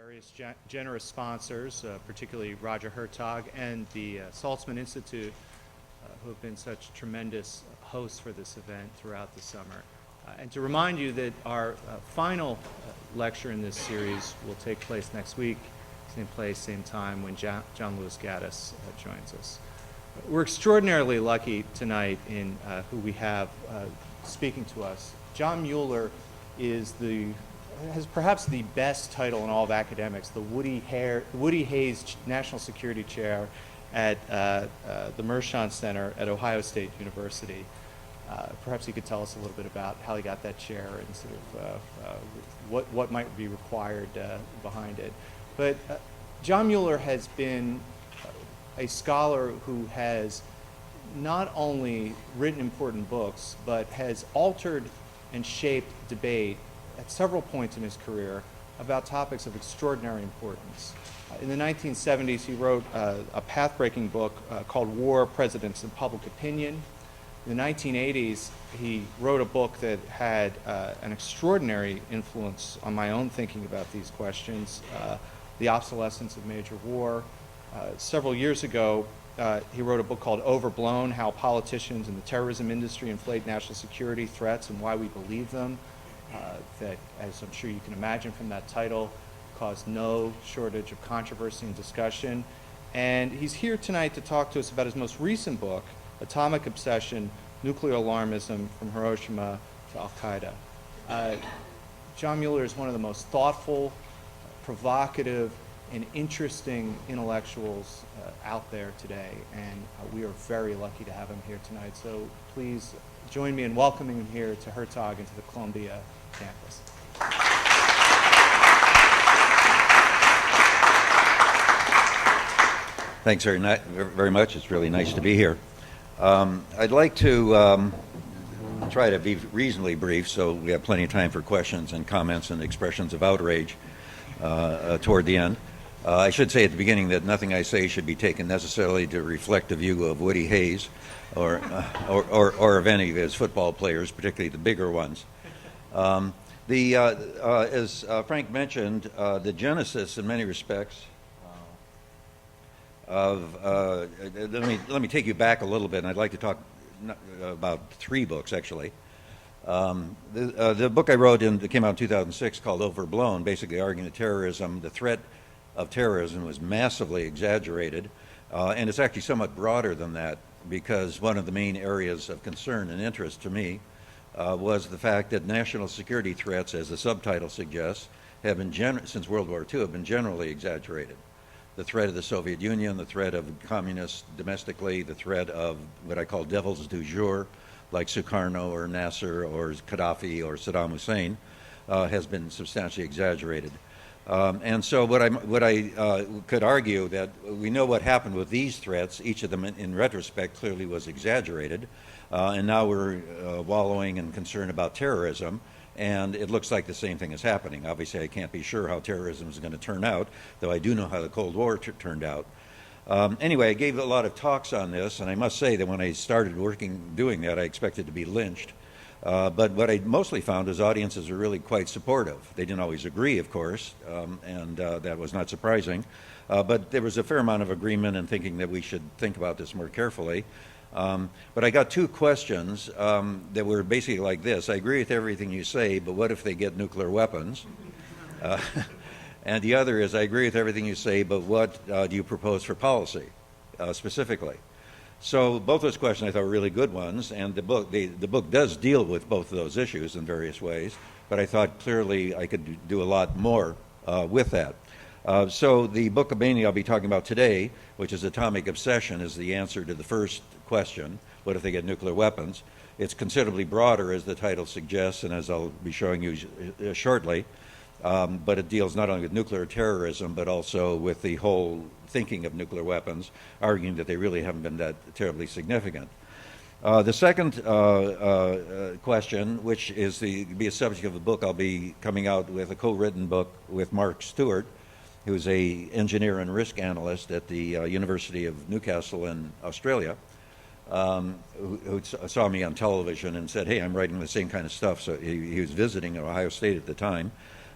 Various generous sponsors, particularly Roger Hertog and the Saltzman Institute, who have been such tremendous hosts for this event throughout the summer. And to remind you that our final lecture in this series will take place next week, same place, same time, when John Lewis Gaddis joins us. We're extraordinarily lucky tonight in who we have speaking to us. John Mueller has perhaps the best title in all of academics, the Woody Hayes National Security Chair at the Mershon Center at Ohio State University. Perhaps you could tell us a little bit about how he got that chair and sort of what might be required behind it. But John Mueller has been a scholar who has not only written important books, but has altered and shaped debate at several points in his career about topics of extraordinary importance. In the 1970s, he wrote a path-breaking book called War, Presidents, and Public Opinion. In the 1980s, he wrote a book that had an extraordinary influence on my own thinking about these questions, The Obsolescence of Major War. Several years ago, he wrote a book called Overblown, How Politicians and the Terrorism Industry Inflate National Security Threats and Why We Believe Them. That, as I'm sure you can imagine from that title, caused no shortage of controversy and discussion. And he's here tonight to talk to us about his most recent book, Atomic Obsession, Nuclear Alarmism from Hiroshima to Al-Qaeda. John Mueller is one of the most thoughtful, provocative, and interesting intellectuals out there today, and we are very lucky to have him here tonight. So please join me in welcoming him here to Hertog and to the Columbia campus. Thanks very much. It's really nice to be here. I'd like to try to be reasonably brief so we have plenty of time for questions and comments and expressions of outrage toward the end. I should say at the beginning that nothing I say should be taken necessarily to reflect a view of Woody Hayes or of any of his football players, particularly the bigger ones. As Frank mentioned, the genesis in many respects of let me take you back a little bit, and I'd like to talk about three books actually. The book I wrote that came out in 2006 called Overblown, basically arguing that the threat of terrorism was massively exaggerated, and it's actually somewhat broader than that, because one of the main areas of concern and interest to me was the fact that national security threats, as the subtitle suggests, have been since World War II have been generally exaggerated. The threat of the Soviet Union, the threat of communists domestically, the threat of what I call devils du jour, like Sukarno or Nasser or Gaddafi or Saddam Hussein, has been substantially exaggerated. And so what I could argue that we know what happened with these threats. Each of them in retrospect clearly was exaggerated, and now we're wallowing in concern about terrorism, and it looks like the same thing is happening. Obviously I can't be sure how terrorism is going to turn out, though I do know how the Cold War turned out. Anyway, I gave a lot of talks on this, and I must say that when I started doing that, I expected to be lynched. But what I mostly found is audiences are really quite supportive. They didn't always agree, of course, and that was not surprising. But there was a fair amount of agreement in thinking that we should think about this more carefully. But I got two questions that were basically like this. I agree with everything you say, but what if they get nuclear weapons? And the other is, I agree with everything you say, but what do you propose for policy, specifically? So both those questions I thought were really good ones, and the book does deal with both of those issues in various ways, but I thought clearly I could do a lot more with that. So the book mainly I'll be talking about today, which is Atomic Obsession, is the answer to the first question, what if they get nuclear weapons? It's considerably broader, as the title suggests, and as I'll be showing you shortly, but it deals not only with nuclear terrorism, but also with the whole thinking of nuclear weapons, arguing that they really haven't been that terribly significant. The second question, which is be a subject of the book, I'll be coming out with a co-written book with Mark Stewart, who's an engineer and risk analyst at the University of Newcastle in Australia, who saw me on television and said, hey, I'm writing the same kind of stuff. So he was visiting at Ohio State at the time.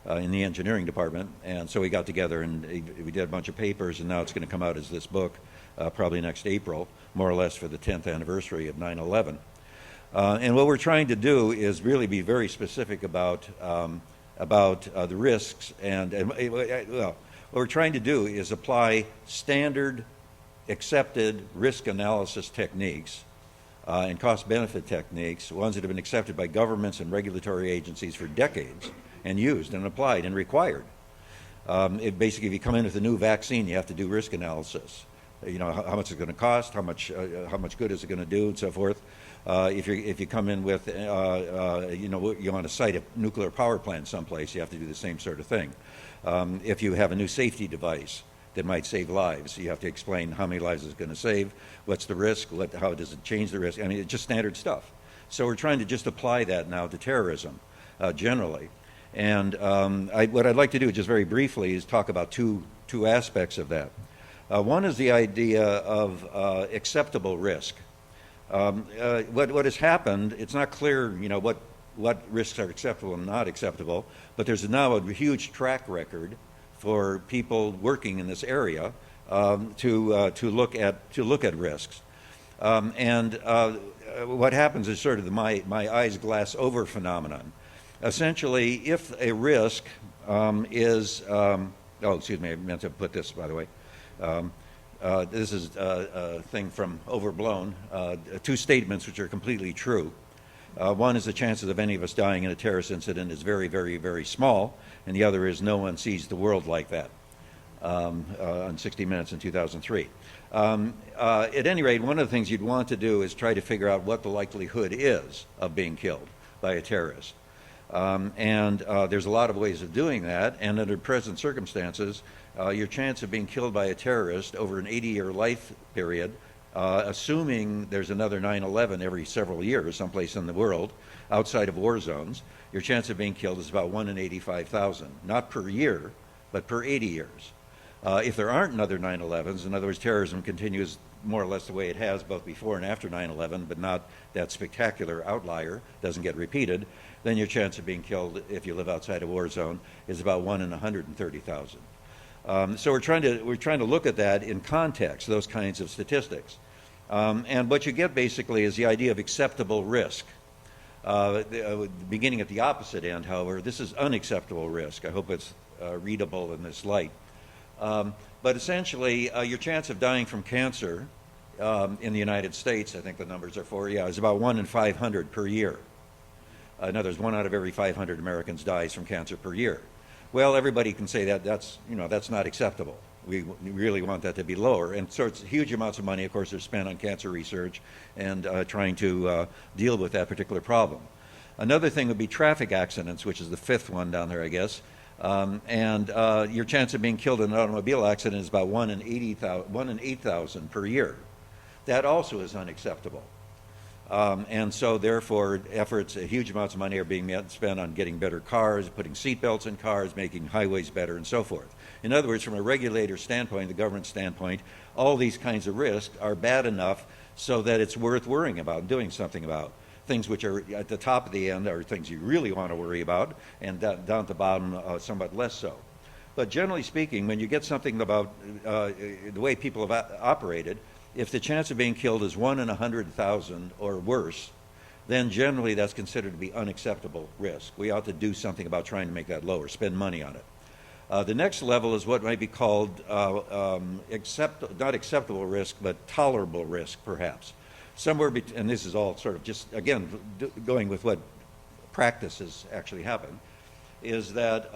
in the engineering department. And so we got together and we did a bunch of papers, and now it's going to come out as this book probably next April, more or less for the 10th anniversary of 9/11. And what we're trying to do is really be very specific about the risks. Well, what we're trying to do is apply standard accepted risk analysis techniques and cost-benefit techniques, ones that have been accepted by governments and regulatory agencies for decades and used and applied and required. Basically, if you come in with a new vaccine, you have to do risk analysis. You know, how much it's going to cost, how much good is it going to do, and so forth. If you come in with, you know, you want to site a nuclear power plant someplace, you have to do the same sort of thing. If you have a new safety device that might save lives, you have to explain how many lives it's going to save, what's the risk, how does it change the risk. I mean, it's just standard stuff. So we're trying to just apply that now to terrorism generally. And what I'd like to do just very briefly is talk about two aspects of that. One is the idea of acceptable risk. What has happened, it's not clear, you know, what risks are acceptable and not acceptable, but there's now a huge track record for people working in this area to look at risks. What happens is sort of the my eyes glass over phenomenon. Essentially, if a risk is, excuse me, I meant to put this, by the way. This is a thing from Overblown, two statements which are completely true. One is the chances of any of us dying in a terrorist incident is very, very, very small, and the other is no one sees the world like that, on 60 Minutes in 2003. At any rate, one of the things you'd want to do is try to figure out what the likelihood is of being killed by a terrorist. There's a lot of ways of doing that, and under present circumstances, your chance of being killed by a terrorist over an 80-year life period, assuming there's another 9/11 every several years someplace in the world outside of war zones, your chance of being killed is about 1 in 85,000, not per year, but per 80 years. If there aren't another 9/11s, in other words, terrorism continues more or less the way it has both before and after 9/11, but not that spectacular outlier, doesn't get repeated, then your chance of being killed if you live outside a war zone is about 1 in 130,000. So we're trying to look at that in context, those kinds of statistics. And what you get basically is the idea of acceptable risk. Beginning at the opposite end, however, this is unacceptable risk. I hope it's readable in this light. But essentially, your chance of dying from cancer in the United States, I think the numbers are is about 1 in 500 per year. In other words, 1 out of every 500 Americans dies from cancer per year. Well, everybody can say that's not acceptable. We really want that to be lower. And so it's huge amounts of money, of course, are spent on cancer research and trying to deal with that particular problem. Another thing would be traffic accidents, which is the fifth one down there, I guess. Your chance of being killed in an automobile accident is about 1 in 8,000 per year. That also is unacceptable. And so therefore huge amounts of money are being spent on getting better cars, putting seatbelts in cars, making highways better, and so forth. In other words, from a regulator standpoint, the government standpoint, all these kinds of risks are bad enough so that it's worth worrying about and doing something about. Things which are at the top of the end are things you really want to worry about, and down at the bottom, somewhat less so. But generally speaking, when you get something about the way people have operated, if the chance of being killed is 1 in 100,000 or worse, then generally that's considered to be unacceptable risk. We ought to do something about trying to make that lower, spend money on it. The next level is what might be called not acceptable risk, but tolerable risk, perhaps. And this is all sort of just, again, going with what practice has actually happened, is that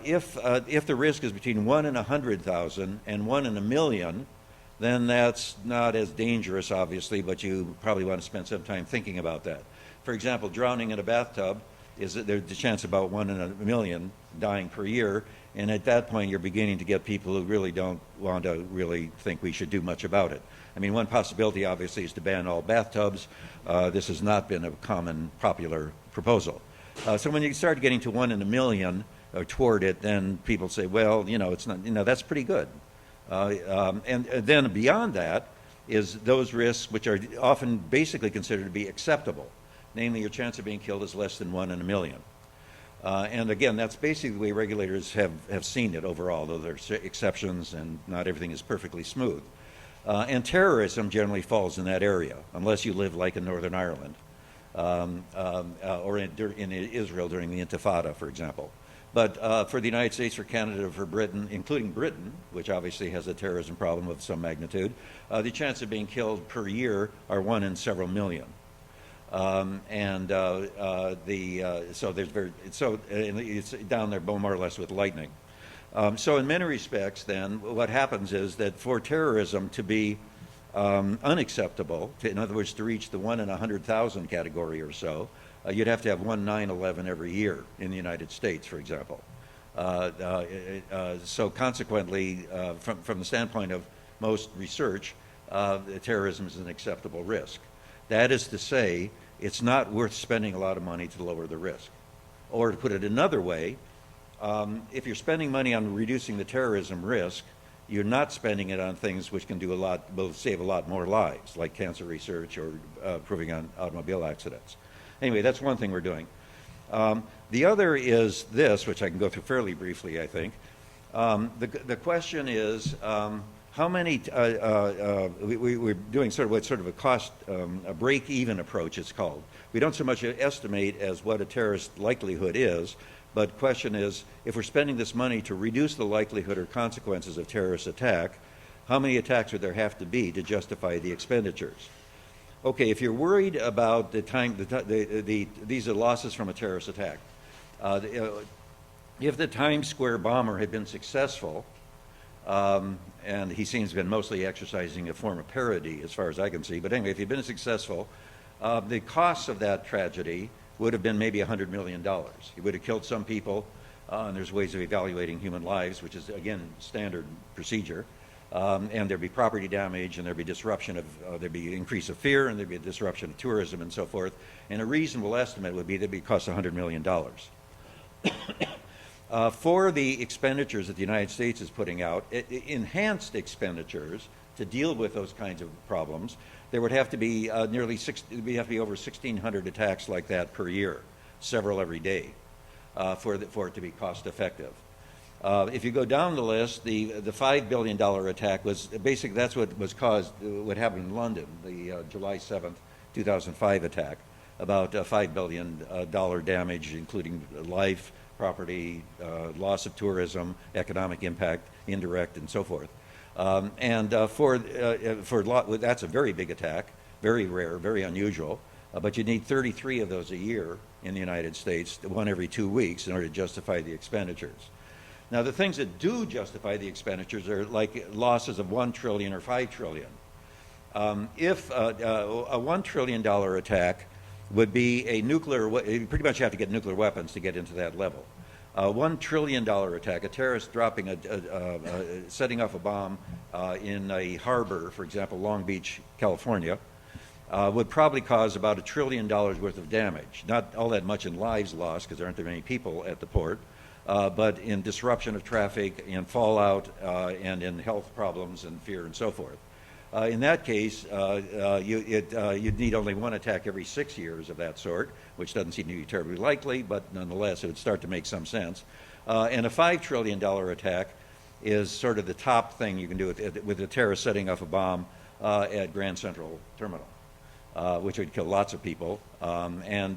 if the risk is between 1 in 100,000 and 1 in a million, then that's not as dangerous, obviously, but you probably want to spend some time thinking about that. For example, drowning in a bathtub, there's a chance about 1 in a million dying per year, and at that point you're beginning to get people who really don't want to really think we should do much about it. I mean, one possibility, obviously, is to ban all bathtubs. This has not been a common, popular proposal. So when you start getting to 1 in a million or toward it, then people say, well, it's not, that's pretty good. And then beyond that is those risks which are often basically considered to be acceptable. Namely, your chance of being killed is less than 1 in a million. And again, that's basically the way regulators have seen it overall, though there's exceptions and not everything is perfectly smooth. And terrorism generally falls in that area, unless you live like in Northern Ireland or in Israel during the Intifada, for example. But for the United States, for Canada, for Britain, including Britain, which obviously has a terrorism problem of some magnitude, the chance of being killed per year are 1 in several million. And it's down there more or less with lightning. So in many respects, then, what happens is that for terrorism to be unacceptable, in other words, to reach the 1 in 100,000 category or so, you'd have to have one 9/11 every year in the United States, for example. So consequently, from the standpoint of most research, terrorism is an acceptable risk. That is to say, it's not worth spending a lot of money to lower the risk. Or to put it another way, if you're spending money on reducing the terrorism risk, you're not spending it on things which can will save a lot more lives, like cancer research or improving on automobile accidents. Anyway, that's one thing we're doing. The other is this, which I can go through fairly briefly, I think. The question is, how many, we're doing sort of a cost, a break-even approach, it's called. We don't so much estimate as what a terrorist likelihood is, but the question is, if we're spending this money to reduce the likelihood or consequences of terrorist attack, how many attacks would there have to be to justify the expenditures? Okay, if you're worried about the time, these are losses from a terrorist attack. If the Times Square bomber had been successful, and he seems to have been mostly exercising a form of parody as far as I can see, but anyway, if he'd been successful, the costs of that tragedy would have been maybe $100 million. He would have killed some people, and there's ways of evaluating human lives, which is, again, standard procedure. And there'd be property damage, and there'd be disruption of, there'd be increase of fear, and there'd be a disruption of tourism and so forth. And a reasonable estimate would be that it would cost $100 million. For the expenditures that the United States is putting out, enhanced expenditures to deal with those kinds of problems, there would have to be over 1,600 attacks like that per year, several every day, for it to be cost effective. If you go down the list, the $5 billion attack was basically, that's what happened in London, the July 7th, 2005 attack, about $5 billion damage, including life, property, loss of tourism, economic impact, indirect, and so forth. That's a very big attack, very rare, very unusual, but you need 33 of those a year in the United States, one every 2 weeks, in order to justify the expenditures. Now, the things that do justify the expenditures are like losses of $1 trillion or $5 trillion. If a $1 trillion attack would be you pretty much have to get nuclear weapons to get into that level. $1 trillion attack, a terrorist setting off a bomb in a harbor, for example, Long Beach, California, would probably cause about $1 trillion worth of damage. Not all that much in lives lost, because there aren't that many people at the port, but in disruption of traffic, in fallout, and in health problems and fear and so forth. In that case, you'd need only one attack every 6 years of that sort, which doesn't seem to be terribly likely, but nonetheless, it would start to make some sense. And a $5 trillion attack is sort of the top thing you can do with a terrorist setting off a bomb at Grand Central Terminal, which would kill lots of people. And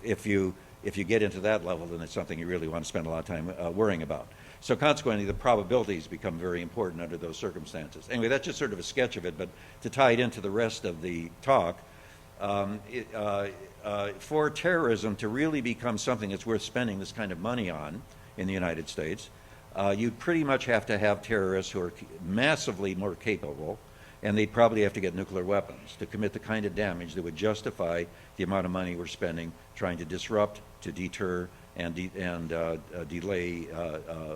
if you get into that level, then it's something you really want to spend a lot of time worrying about. So consequently, the probabilities become very important under those circumstances. Anyway, that's just sort of a sketch of it, but to tie it into the rest of the talk, for terrorism to really become something that's worth spending this kind of money on in the United States, you pretty much have to have terrorists who are massively more capable, and they'd probably have to get nuclear weapons to commit the kind of damage that would justify the amount of money we're spending trying to disrupt, to deter, and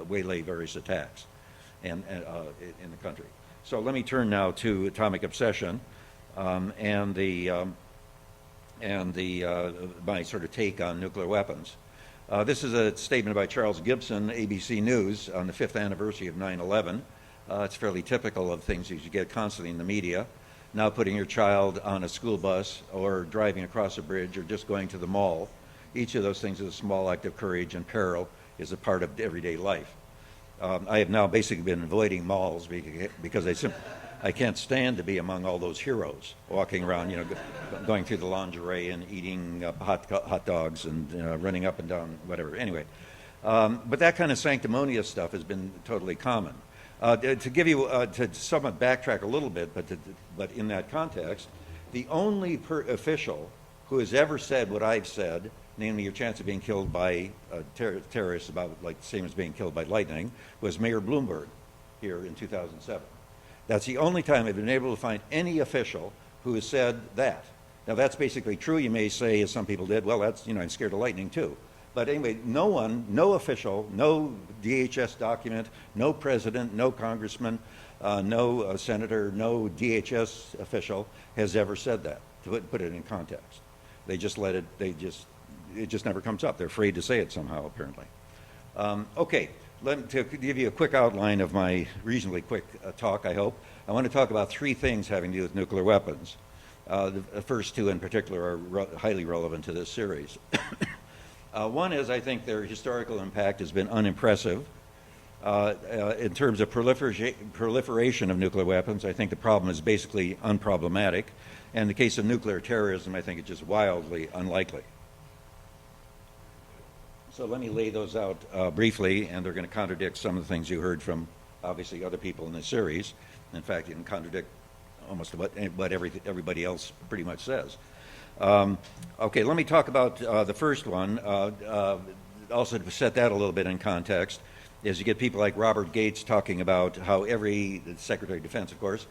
waylay various attacks in the country. So let me turn now to atomic obsession and my sort of take on nuclear weapons. This is a statement by Charles Gibson, ABC News, on the 5th anniversary of 9/11. It's fairly typical of things you get constantly in the media. Now putting your child on a school bus or driving across a bridge or just going to the mall Each of those things is a small act of courage, and peril is a part of everyday life. I have now basically been avoiding malls because I can't stand to be among all those heroes walking around, going through the lingerie and eating hot dogs and running up and down, whatever. Anyway, but that kind of sanctimonious stuff has been totally common. To give you, to somewhat backtrack a little bit, but in that context, the only official who has ever said what I've said, namely your chance of being killed by terrorists about like the same as being killed by lightning, was Mayor Bloomberg here in 2007. That's the only time I've been able to find any official who has said that. Now that's basically true. You may say, as some people did, well, that's, I'm scared of lightning too. But anyway, no official, no DHS document, no president, no congressman, no senator, no DHS official has ever said that, to put it in context. They just let it, it just never comes up. They're afraid to say it somehow, apparently. Okay, to give you a quick outline of my reasonably quick talk, I hope, I want to talk about three things having to do with nuclear weapons. The first two in particular are highly relevant to this series. One is, I think their historical impact has been unimpressive. In terms of proliferation of nuclear weapons, I think the problem is basically unproblematic. And in the case of nuclear terrorism, I think it's just wildly unlikely. So let me lay those out briefly, and they're going to contradict some of the things you heard from, obviously, other people in this series. In fact, you can contradict almost what everybody else pretty much says. Okay, let me talk about the first one. Also to set that a little bit in context, is you get people like Robert Gates talking about how the Secretary of Defense, of course,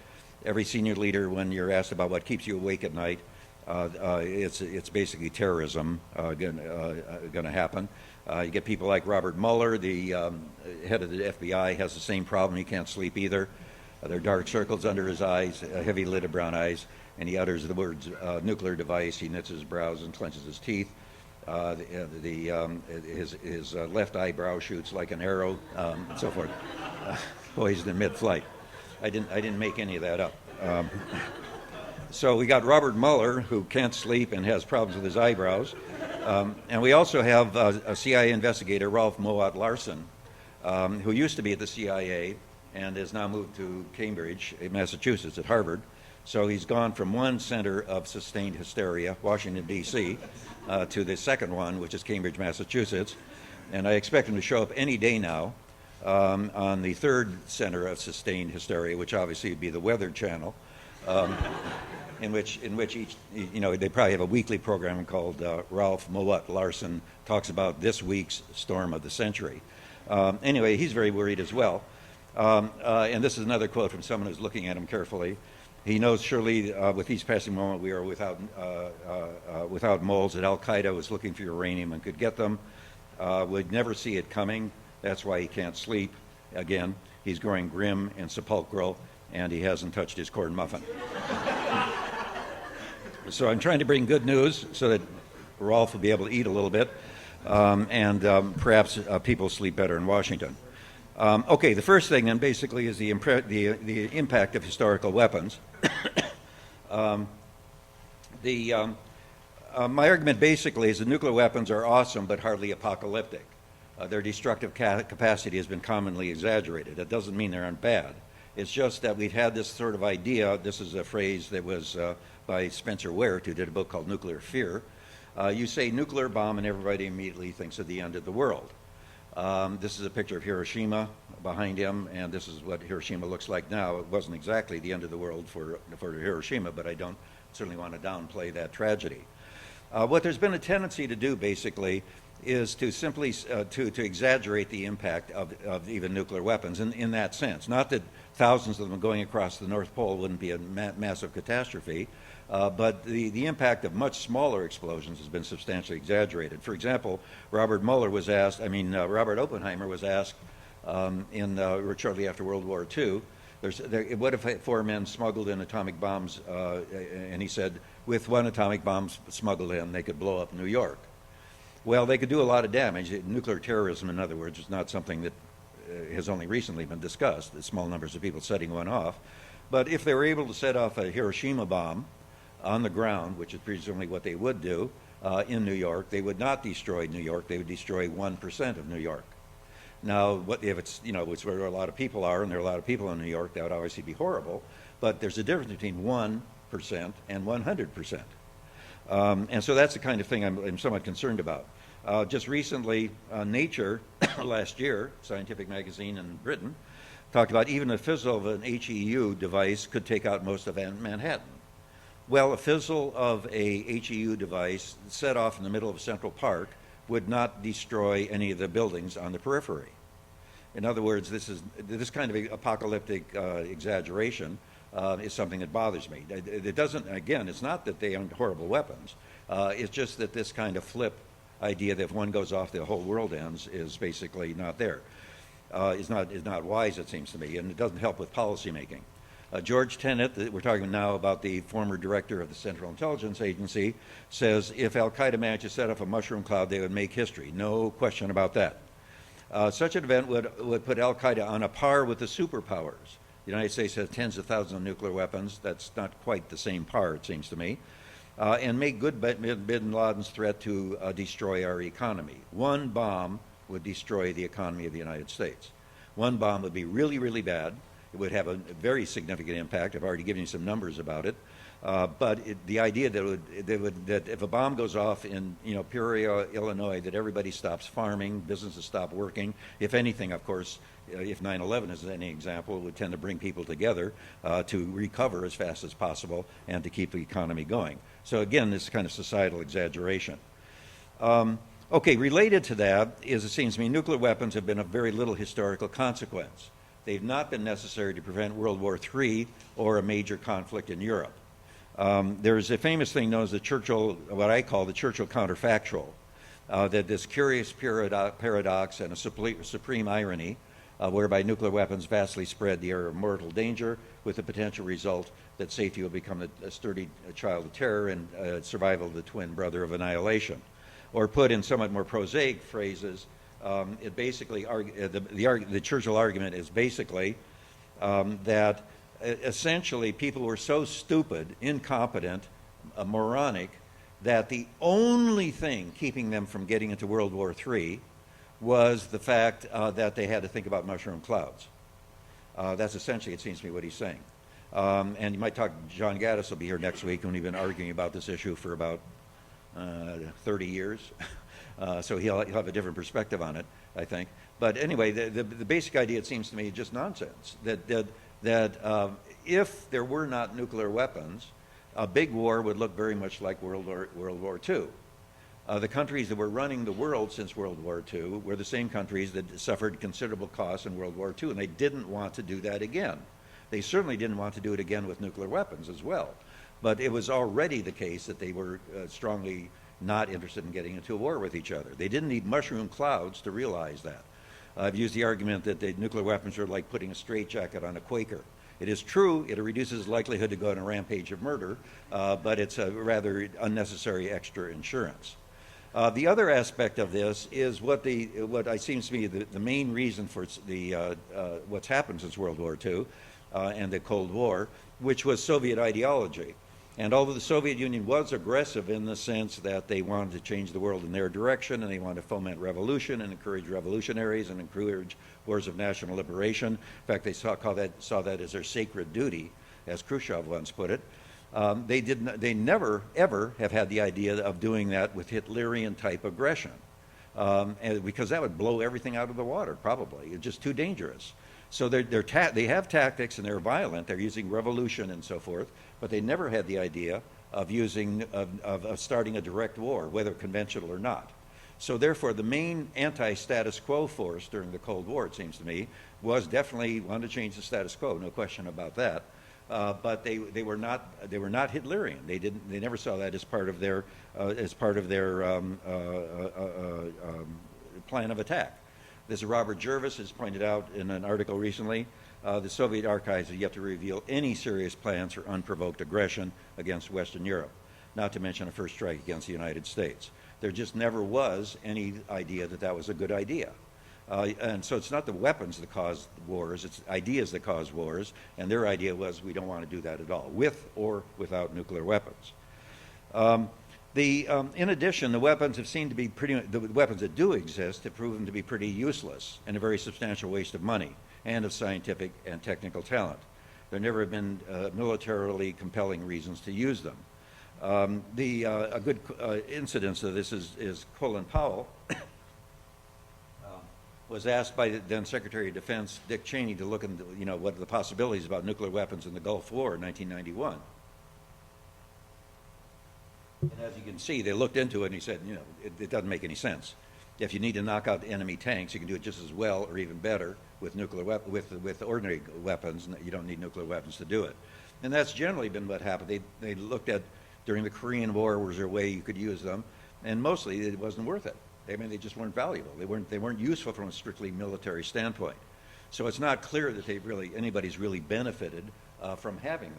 every senior leader, when you're asked about what keeps you awake at night, it's basically terrorism going to happen. You get people like Robert Mueller, the head of the FBI, has the same problem. He can't sleep either. There are dark circles under his eyes, heavy lidded brown eyes, and he utters the words nuclear device. He knits his brows and clenches his teeth. His left eyebrow shoots like an arrow, and so forth. Poised in mid-flight. I didn't make any of that up. So we got Robert Mueller, who can't sleep and has problems with his eyebrows. And we also have a CIA investigator, Ralph Mowat Larson, who used to be at the CIA and has now moved to Cambridge, Massachusetts, at Harvard. So he's gone from one center of sustained hysteria, Washington, D.C., to the second one, which is Cambridge, Massachusetts. And I expect him to show up any day now on the third center of sustained hysteria, which obviously would be the Weather Channel, in which each, they probably have a weekly program called Ralph Mowat Larson Talks About This Week's Storm of the Century. Anyway, he's very worried as well. And this is another quote from someone who's looking at him carefully. He knows surely with each passing moment we are without moles, that Al-Qaeda was looking for uranium and could get them. We'd never see it coming. That's why he can't sleep. Again, he's growing grim and sepulchral, and he hasn't touched his corn muffin. So I'm trying to bring good news so that Rolf will be able to eat a little bit, and perhaps people sleep better in Washington. Okay, the first thing then basically is the impact of historical weapons. My argument basically is that nuclear weapons are awesome but hardly apocalyptic. Their destructive capacity has been commonly exaggerated. That doesn't mean they aren't bad. It's just that we've had this sort of idea. This is a phrase that was by Spencer Ware, who did a book called Nuclear Fear. You say nuclear bomb and everybody immediately thinks of the end of the world. This is a picture of Hiroshima behind him, and this is what Hiroshima looks like now. It wasn't exactly the end of the world for Hiroshima, but I don't certainly want to downplay that tragedy. What there's been a tendency to do, basically, is to simply to exaggerate the impact of even nuclear weapons in that sense. Not that thousands of them going across the North Pole wouldn't be a massive catastrophe, but the impact of much smaller explosions has been substantially exaggerated. For example, Robert Oppenheimer was asked shortly after World War II, what if 4 men smuggled in atomic bombs, and he said, with 1 atomic bomb smuggled in, they could blow up New York. Well, they could do a lot of damage. Nuclear terrorism, in other words, is not something that has only recently been discussed, the small numbers of people setting one off. But if they were able to set off a Hiroshima bomb, on the ground, which is presumably what they would do in New York, they would not destroy New York. They would destroy 1% of New York. Now, what if it's, it's where a lot of people are, and there are a lot of people in New York, that would obviously be horrible. But there's a difference between 1% and 100%. And so that's the kind of thing I'm somewhat concerned about. Just recently, Nature, last year, scientific magazine in Britain, talked about even a fizzle of an HEU device could take out most of Manhattan. Well, a fizzle of a HEU device set off in the middle of Central Park would not destroy any of the buildings on the periphery. In other words, this kind of apocalyptic exaggeration is something that bothers me. It doesn't, again, it's not that they aren't horrible weapons. It's just that this kind of flip idea that if one goes off, the whole world ends is basically not there. Is not wise, it seems to me, and it doesn't help with policy making. George Tenet, we're talking now about the former director of the Central Intelligence Agency, says if Al-Qaeda managed to set up a mushroom cloud, they would make history. No question about that. Such an event would put Al-Qaeda on a par with the superpowers. The United States has tens of thousands of nuclear weapons. That's not quite the same par, it seems to me. And make good bin Laden's threat to destroy our economy. One bomb would destroy the economy of the United States. One bomb would be really, really bad. It would have a very significant impact. I've already given you some numbers about it. But the idea that if a bomb goes off in Peoria, Illinois, that everybody stops farming, businesses stop working. If anything, of course, if 9/11 is any example, it would tend to bring people together to recover as fast as possible and to keep the economy going. So again, this kind of societal exaggeration. Okay, related to that is, it seems to me, nuclear weapons have been of very little historical consequence. They've not been necessary to prevent World War III or a major conflict in Europe. There's a famous thing known as what I call the Church of Counterfactual, that this curious paradox and a supreme irony, whereby nuclear weapons vastly spread the air of mortal danger, with the potential result that safety will become a sturdy child of terror and survival of the twin brother of annihilation. Or put in somewhat more prosaic phrases, it basically the Churchill argument is basically that essentially people were so stupid, incompetent, moronic, that the only thing keeping them from getting into World War III was the fact that they had to think about mushroom clouds. That's essentially, it seems to me, what he's saying. And you might talk, John Gaddis will be here next week, and we've been arguing about this issue for about 30 years. So he'll have a different perspective on it, I think. But anyway, the basic idea, it seems to me, is just nonsense. That if there were not nuclear weapons, a big war would look very much like World War II. The countries that were running the world since World War II were the same countries that suffered considerable costs in World War II, and they didn't want to do that again. They certainly didn't want to do it again with nuclear weapons as well. But it was already the case that they were strongly not interested in getting into a war with each other. They didn't need mushroom clouds to realize that. I've used the argument that the nuclear weapons are like putting a straitjacket on a Quaker. It is true, it reduces the likelihood to go on a rampage of murder, but it's a rather unnecessary extra insurance. The other aspect of this is what seems to be the main reason for what's happened since World War II and the Cold War, which was Soviet ideology. And although the Soviet Union was aggressive in the sense that they wanted to change the world in their direction, and they wanted to foment revolution and encourage revolutionaries and encourage wars of national liberation, in fact, they saw that as their sacred duty, as Khrushchev once put it, they never, ever have had the idea of doing that with Hitlerian-type aggression, because that would blow everything out of the water, probably. It's just too dangerous. So they have tactics, and they're violent. They're using revolution and so forth, but they never had the idea of starting a direct war, whether conventional or not. So therefore, the main anti-status quo force during the Cold War, it seems to me, was definitely wanted to change the status quo. No question about that. But they were not Hitlerian. They never saw that as part of their plan of attack. This Robert Jervis has pointed out in an article recently, the Soviet archives have yet to reveal any serious plans for unprovoked aggression against Western Europe, not to mention a first strike against the United States. There just never was any idea that that was a good idea. And so it's not the weapons that cause wars, it's ideas that cause wars, and their idea was we don't want to do that at all, with or without nuclear weapons. In addition, the weapons have seemed to be the weapons that do exist have proven to be pretty useless and a very substantial waste of money and of scientific and technical talent. There never have been militarily compelling reasons to use them. A good incidence of this is Colin Powell was asked by the then Secretary of Defense Dick Cheney to look into what are the possibilities about nuclear weapons in the Gulf War in 1991. And as you can see, they looked into it and he said, it doesn't make any sense. If you need to knock out enemy tanks, you can do it just as well or even better with with ordinary weapons. You don't need nuclear weapons to do it. And that's generally been what happened. They looked at during the Korean War, was there a way you could use them? And mostly it wasn't worth it. They just weren't valuable. They weren't useful from a strictly military standpoint. So it's not clear that anybody's really benefited from having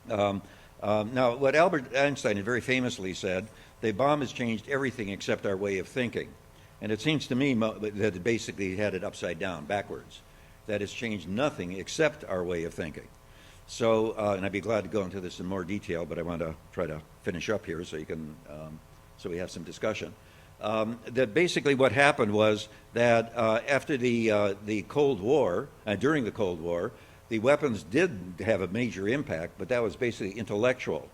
them. Now, what Albert Einstein had very famously said, the bomb has changed everything except our way of thinking. And it seems to me that it basically had it upside down, backwards. That it's changed nothing except our way of thinking. So, and I'd be glad to go into this in more detail, but I want to try to finish up here so you can, so we have some discussion. That basically what happened was that after the Cold War, during the Cold War, the weapons did have a major impact, but that was basically intellectual.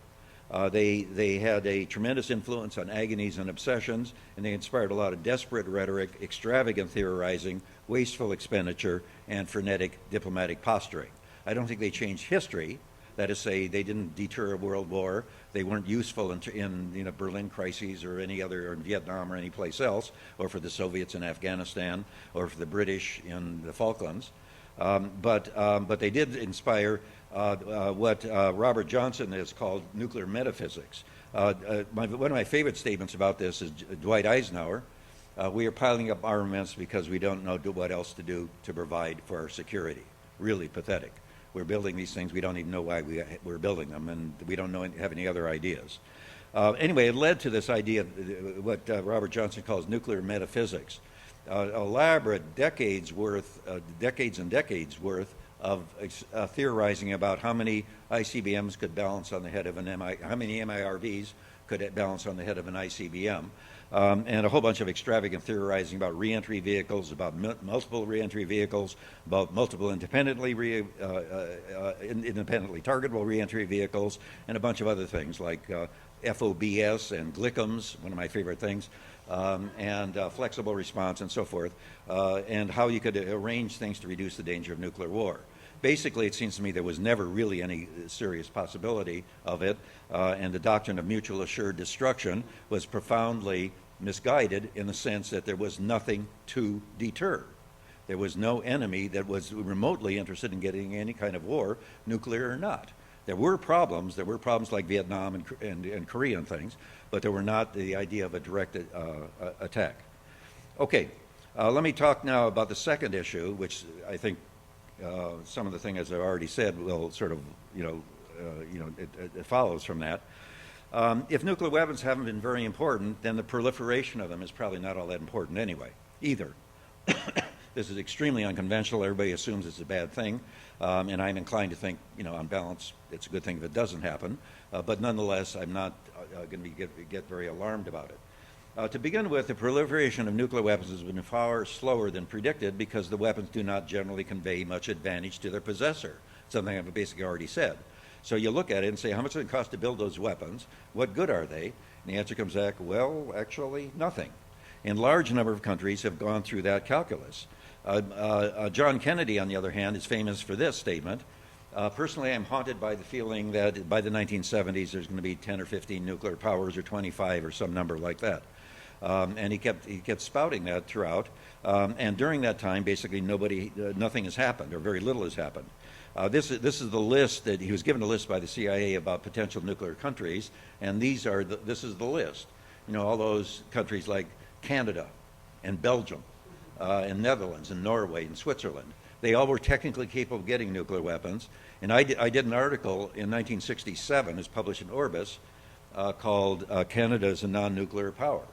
They had a tremendous influence on agonies and obsessions, and they inspired a lot of desperate rhetoric, extravagant theorizing, wasteful expenditure, and frenetic diplomatic posturing. I don't think they changed history. That is to say, they didn't deter a world war. They weren't useful in Berlin crises or any other, or in Vietnam or any place else, or for the Soviets in Afghanistan, or for the British in the Falklands. But they did inspire what Robert Johnson has called nuclear metaphysics. One of my favorite statements about this is Dwight Eisenhower. We are piling up armaments because we don't know what else to do to provide for our security. Really pathetic. We're building these things, we don't even know why we're building them, and we don't have any other ideas. Anyway, it led to this idea of what Robert Johnson calls nuclear metaphysics. Elaborate decades and decades worth of theorizing about how many ICBMs could balance on the head of how many MIRVs could balance on the head of an ICBM, and a whole bunch of extravagant theorizing about reentry vehicles, about multiple reentry vehicles, about multiple independently targetable reentry vehicles, and a bunch of other things like FOBS and GLICMs, one of my favorite things, and flexible response and so forth, and how you could arrange things to reduce the danger of nuclear war. Basically, it seems to me there was never really any serious possibility of it, and the doctrine of mutual assured destruction was profoundly misguided in the sense that there was nothing to deter. There was no enemy that was remotely interested in getting any kind of war, nuclear or not. There were problems like Vietnam and Korea and things, but there were not the idea of a direct attack. Okay, let me talk now about the second issue, which I think some of the things, as I've already said, will sort of, it follows from that. If nuclear weapons haven't been very important, then the proliferation of them is probably not all that important anyway, either. This is extremely unconventional. Everybody assumes it's a bad thing, and I'm inclined to think, on balance, it's a good thing if it doesn't happen. But nonetheless, I'm not going to get very alarmed about it. To begin with, the proliferation of nuclear weapons has been far slower than predicted because the weapons do not generally convey much advantage to their possessor, something I've basically already said. So you look at it and say, how much does it cost to build those weapons? What good are they? And the answer comes back, well, actually, nothing. And a large number of countries have gone through that calculus. John Kennedy, on the other hand, is famous for this statement. Personally, I'm haunted by the feeling that by the 1970s there's going to be 10 or 15 nuclear powers or 25 or some number like that. And he kept spouting that throughout. And during that time, basically nothing has happened, or very little has happened. This is the list that he was given a list by the CIA about potential nuclear countries, and this is the list. All those countries like Canada and Belgium and Netherlands and Norway and Switzerland. They all were technically capable of getting nuclear weapons. And I did an article in 1967, as published in Orbis, called Canada as a Non-Nuclear Power.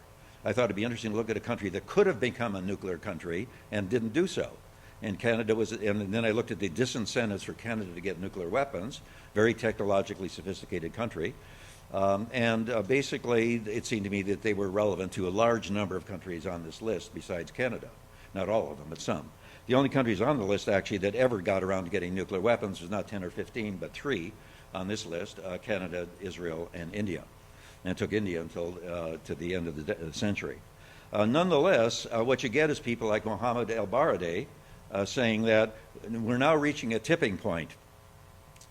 I thought it'd be interesting to look at a country that could have become a nuclear country and didn't do so. And Canada was, and then I looked at the disincentives for Canada to get nuclear weapons, very technologically sophisticated country. Basically, it seemed to me that they were relevant to a large number of countries on this list besides Canada. Not all of them, but some. The only countries on the list, actually, that ever got around to getting nuclear weapons was not 10 or 15, but 3 on this list, Canada, Israel, and India. And it took India until to the end of the century. Nonetheless, what you get is people like Mohammed El-Baradei saying that we're now reaching a tipping point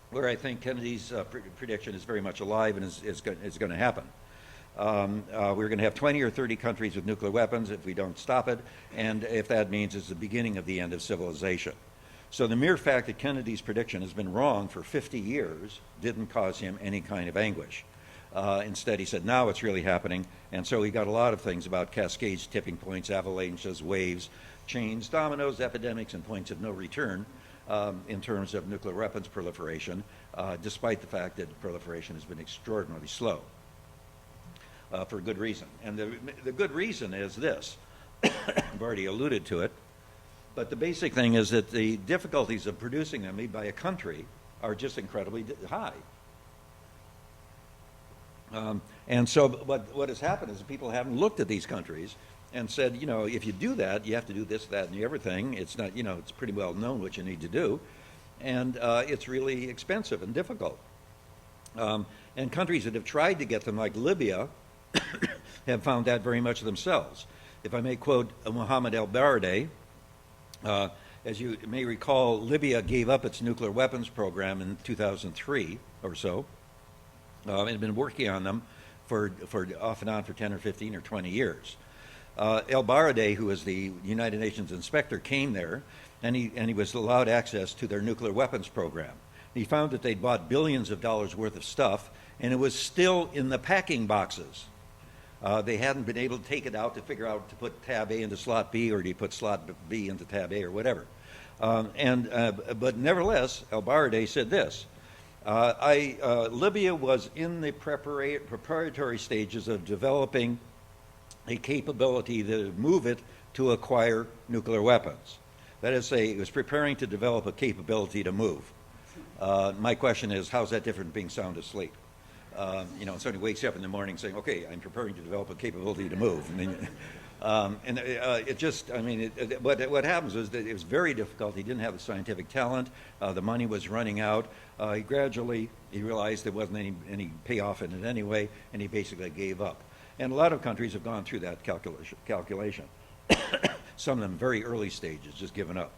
where I think Kennedy's prediction is very much alive and is going to happen. We're going to have 20 or 30 countries with nuclear weapons if we don't stop it, and if that means it's the beginning of the end of civilization. So the mere fact that Kennedy's prediction has been wrong for 50 years didn't cause him any kind of anguish. Instead, he said, now it's really happening, and so he got a lot of things about cascades, tipping points, avalanches, waves, chains, dominoes, epidemics, and points of no return in terms of nuclear weapons proliferation, despite the fact that proliferation has been extraordinarily slow. For good reason. And the good reason is this. I've already alluded to it. But the basic thing is that the difficulties of producing them by a country are just incredibly high. And so what has happened is that people haven't looked at these countries and said, you know, if you do that, you have to do this, that, and the everything. It's not, you know, it's pretty well known what you need to do. And it's really expensive and difficult. And countries that have tried to get them, like Libya, have found that very much themselves. If I may quote Mohammed El-Baradei, as you may recall, Libya gave up its nuclear weapons program in 2003 or so, and had been working on them for off and on for 10 or 15 or 20 years. El-Baradei, who was the United Nations inspector, came there, and he was allowed access to their nuclear weapons program. He found that they'd bought billions of dollars worth of stuff, and it was still in the packing boxes. They hadn't been able to take it out to figure out to put tab A into slot B, or do you put slot B into tab A, or whatever. But nevertheless, El-Baradei said this. Libya was in the preparatory stages of developing a capability that would move it to acquire nuclear weapons. That is to say, it was preparing to develop a capability to move. My question is, how's that different from being sound asleep? You know, somebody wakes up in the morning saying, okay, I'm preparing to develop a capability to move. It just, I mean, what happens is that it was very difficult. He didn't have the scientific talent. The money was running out. He realized there wasn't any payoff in it anyway, and he basically gave up. And a lot of countries have gone through that calculation. Some of them very early stages, just given up.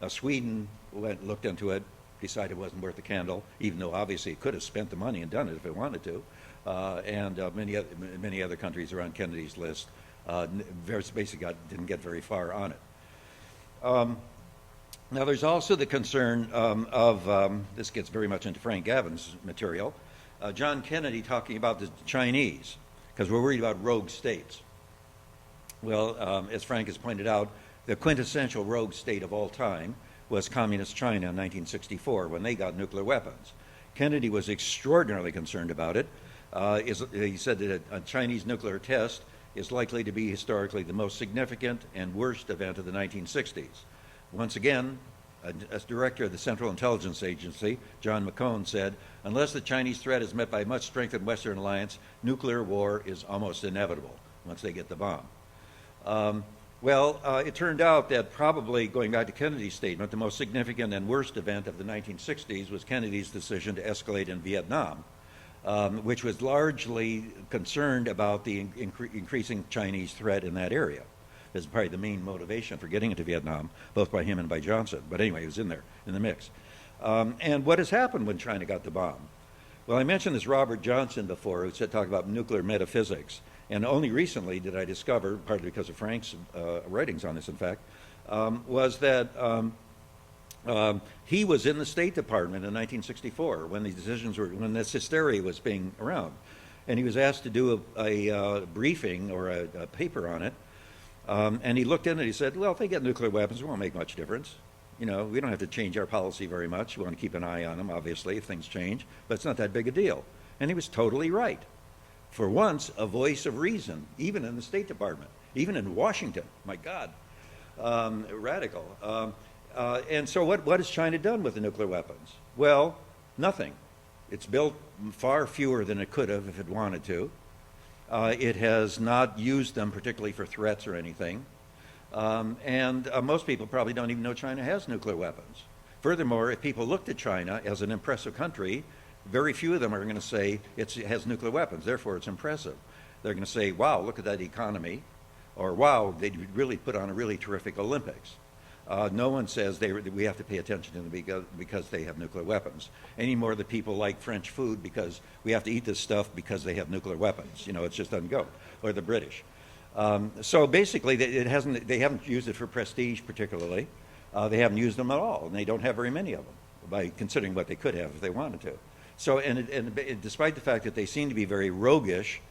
Sweden looked into it, decided it wasn't worth the candle, even though obviously it could have spent the money and done it if it wanted to. Many other countries around Kennedy's list basically didn't get very far on it. Now there's also the concern this gets very much into Frank Gavin's material, John Kennedy talking about the Chinese, because we're worried about rogue states. Well, as Frank has pointed out, the quintessential rogue state of all time was Communist China in 1964 when they got nuclear weapons. Kennedy was extraordinarily concerned about it. He said that a Chinese nuclear test is likely to be historically the most significant and worst event of the 1960s. Once again, as director of the Central Intelligence Agency, John McCone said, unless the Chinese threat is met by a much strengthened Western alliance, nuclear war is almost inevitable once they get the bomb. It turned out that probably, going back to Kennedy's statement, the most significant and worst event of the 1960s was Kennedy's decision to escalate in Vietnam, which was largely concerned about the increasing Chinese threat in that area. This is probably the main motivation for getting into Vietnam, both by him and by Johnson. But anyway, he was in there, in the mix. And what has happened when China got the bomb? Well, I mentioned this Robert Johnson before, who talked about nuclear metaphysics. And only recently did I discover, partly because of Frank's writings on this, in fact, was that he was in the State Department in 1964 when when this hysteria was being around. And he was asked to do a briefing or a paper on it. And he looked in and he said, well, if they get nuclear weapons, it won't make much difference. You know, we don't have to change our policy very much. We want to keep an eye on them, obviously, if things change. But it's not that big a deal. And he was totally right. for once, a voice of reason, even in the State Department, even in Washington. My God, radical. And so what has China done with the nuclear weapons? Well, nothing. It's built far fewer than it could have if it wanted to. It has not used them particularly for threats or anything. And most people probably don't even know China has nuclear weapons. Furthermore, if people looked at China as an impressive country, very few of them are going to say it has nuclear weapons, therefore it's impressive. They're going to say, wow, look at that economy, or wow, they really put on a really terrific Olympics. No one says we have to pay attention to them because they have nuclear weapons. Any more that people like French food because we have to eat this stuff because they have nuclear weapons. You know, it just doesn't go. Or the British. So basically, they haven't used it for prestige particularly. They haven't used them at all, and they don't have very many of them, by considering what they could have if they wanted to. So, and despite the fact that they seem to be very roguish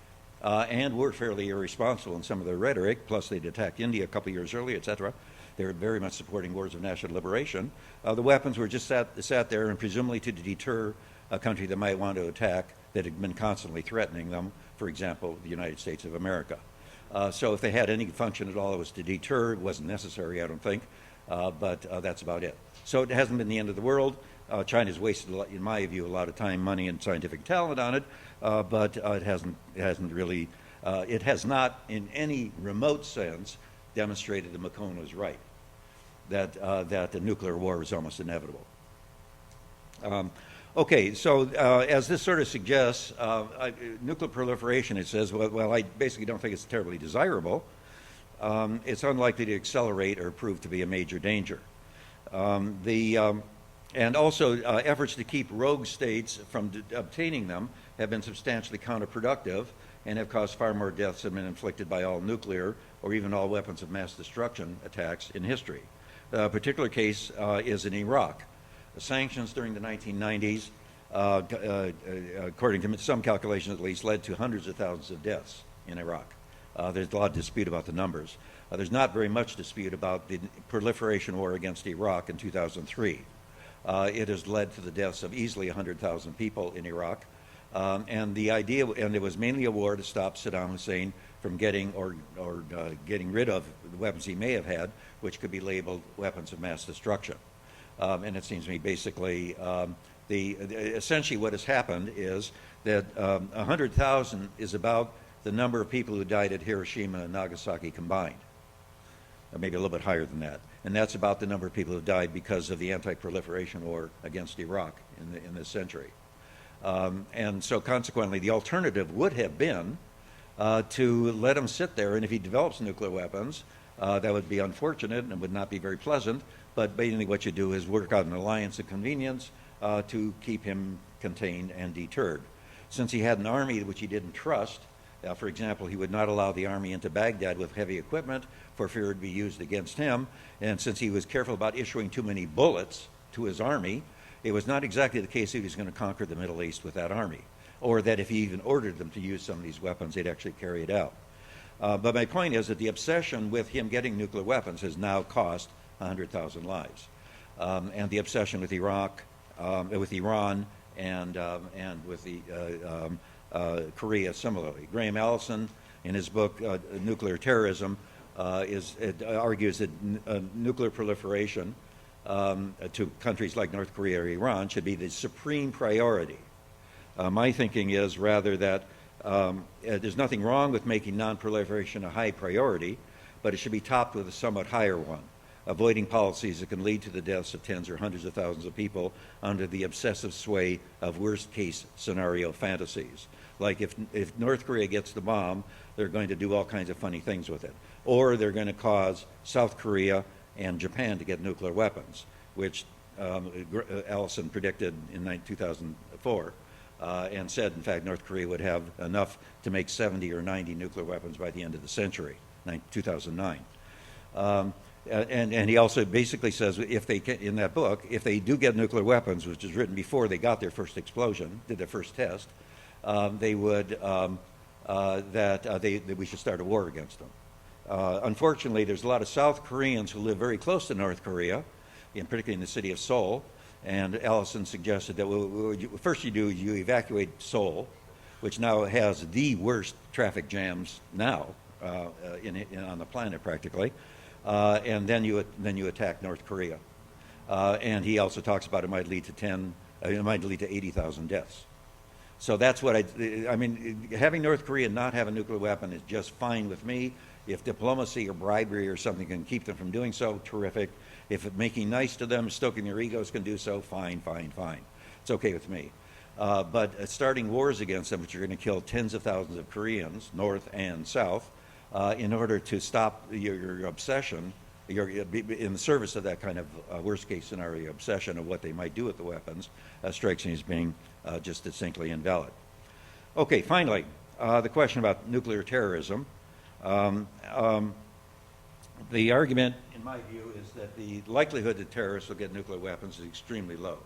and were fairly irresponsible in some of their rhetoric, plus they'd attacked India a couple years earlier, etc., they were very much supporting wars of national liberation. The weapons were just sat there and presumably to deter a country that might want to attack that had been constantly threatening them, for example, the United States of America. So if they had any function at all, it was to deter. It wasn't necessary, I don't think, but that's about it. So it hasn't been the end of the world. China's wasted, in my view, a lot of time, money, and scientific talent on it, but it hasn't really, it has not, in any remote sense, demonstrated that McCone was right, that the nuclear war is almost inevitable. Okay, so as this sort of suggests, nuclear proliferation, it says, well, I basically don't think it's terribly desirable. It's unlikely to accelerate or prove to be a major danger. And also, efforts to keep rogue states from obtaining them have been substantially counterproductive and have caused far more deaths than have been inflicted by all nuclear or even all weapons of mass destruction attacks in history. A particular case is in Iraq. The sanctions during the 1990s, according to some calculations at least, led to hundreds of thousands of deaths in Iraq. There's a lot of dispute about the numbers. There's not very much dispute about the proliferation war against Iraq in 2003. It has led to the deaths of easily 100,000 people in Iraq. And the idea, and it was mainly a war to stop Saddam Hussein from getting getting rid of the weapons he may have had, which could be labeled weapons of mass destruction. And it seems to me basically essentially what has happened is that 100,000 is about the number of people who died at Hiroshima and Nagasaki combined, maybe a little bit higher than that. And that's about the number of people who died because of the anti-proliferation war against Iraq in this century. And so consequently, the alternative would have been to let him sit there, and if he develops nuclear weapons, that would be unfortunate and would not be very pleasant, but basically what you do is work out an alliance of convenience to keep him contained and deterred. Since he had an army which he didn't trust, for example, he would not allow the army into Baghdad with heavy equipment for fear it would be used against him, and since he was careful about issuing too many bullets to his army, it was not exactly the case that he was going to conquer the Middle East with that army, or that if he even ordered them to use some of these weapons, they'd actually carry it out. But my point is that the obsession with him getting nuclear weapons has now cost 100,000 lives. And the obsession with Iraq, with Iran, and with the Korea similarly. Graham Allison, in his book Nuclear Terrorism, argues that nuclear proliferation to countries like North Korea or Iran should be the supreme priority. My thinking is rather that there's nothing wrong with making non-proliferation a high priority, but it should be topped with a somewhat higher one, avoiding policies that can lead to the deaths of tens or hundreds of thousands of people under the obsessive sway of worst-case scenario fantasies. Like if North Korea gets the bomb, they're going to do all kinds of funny things with it. Or they're going to cause South Korea and Japan to get nuclear weapons, which Allison predicted in 2004 and said, in fact, North Korea would have enough to make 70 or 90 nuclear weapons by the end of the century, 2009. And he also basically says, if they can, in that book, if they do get nuclear weapons, which is written before they got their first explosion, did their first test, they would that we should start a war against them. Unfortunately, there's a lot of South Koreans who live very close to North Korea, particularly in the city of Seoul. And Allison suggested that first you evacuate Seoul, which now has the worst traffic jams now on the planet practically, and then you attack North Korea. And he also talks about it might lead to 80,000 deaths. So that's what I mean, having North Korea not have a nuclear weapon is just fine with me. If diplomacy or bribery or something can keep them from doing so, terrific. If making nice to them, stoking their egos can do so, fine. It's okay with me. But starting wars against them, which are going to kill tens of thousands of Koreans, North and South, in order to stop your obsession, in the service of that kind of worst-case scenario obsession of what they might do with the weapons, strikes me as being just distinctly invalid. Okay, finally, the question about nuclear terrorism. The argument, in my view, is that the likelihood that terrorists will get nuclear weapons is extremely low.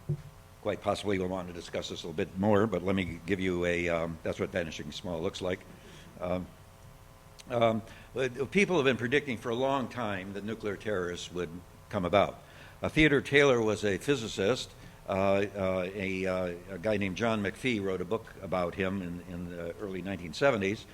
And quite possibly we'll want to discuss this a little bit more, but let me give you that's what vanishing small looks like. People have been predicting for a long time that nuclear terrorists would come about. Theodore Taylor was a physicist. A guy named John McPhee wrote a book about him in the early 1970s.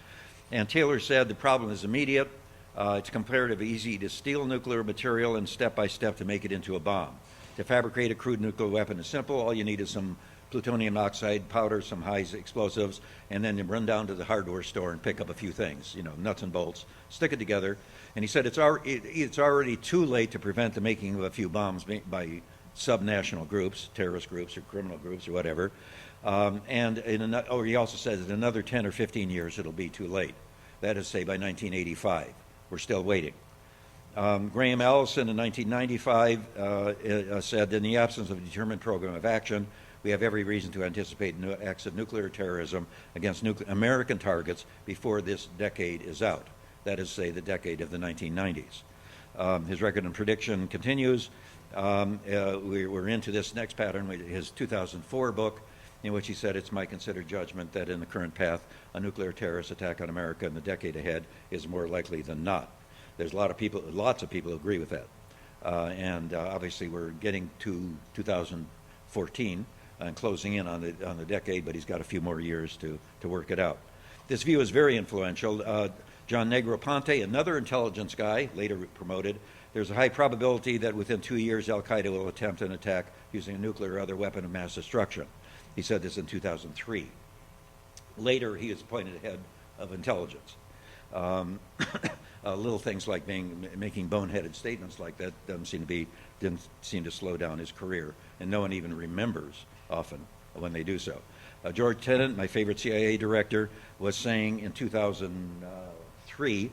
And Taylor said the problem is immediate. It's comparatively easy to steal nuclear material and step by step to make it into a bomb. To fabricate a crude nuclear weapon is simple. All you need is some plutonium oxide powder, some high explosives, and then you run down to the hardware store and pick up a few things, nuts and bolts, stick it together. And he said it's already too late to prevent the making of a few bombs by subnational groups, terrorist groups or criminal groups or whatever. He also says in another 10 or 15 years it'll be too late. That is, say, by 1985. We're still waiting. Graham Allison in 1995 said, in the absence of a determined program of action, we have every reason to anticipate acts of nuclear terrorism against American targets before this decade is out. That is, say, the decade of the 1990s. His record and prediction continues. We're into this next pattern with his 2004 book, in which he said, it's my considered judgment that in the current path, a nuclear terrorist attack on America in the decade ahead is more likely than not. There's lots of people who agree with that. Obviously we're getting to 2014 and closing in on the decade, but he's got a few more years to work it out. This view is very influential. John Negroponte, another intelligence guy, later promoted, there's a high probability that within 2 years Al-Qaeda will attempt an attack using a nuclear or other weapon of mass destruction. He said this in 2003. Later, he was appointed head of intelligence. Little things like making boneheaded statements like that didn't seem to slow down his career, and no one even remembers often when they do so. George Tenet, my favorite CIA director, was saying in 2003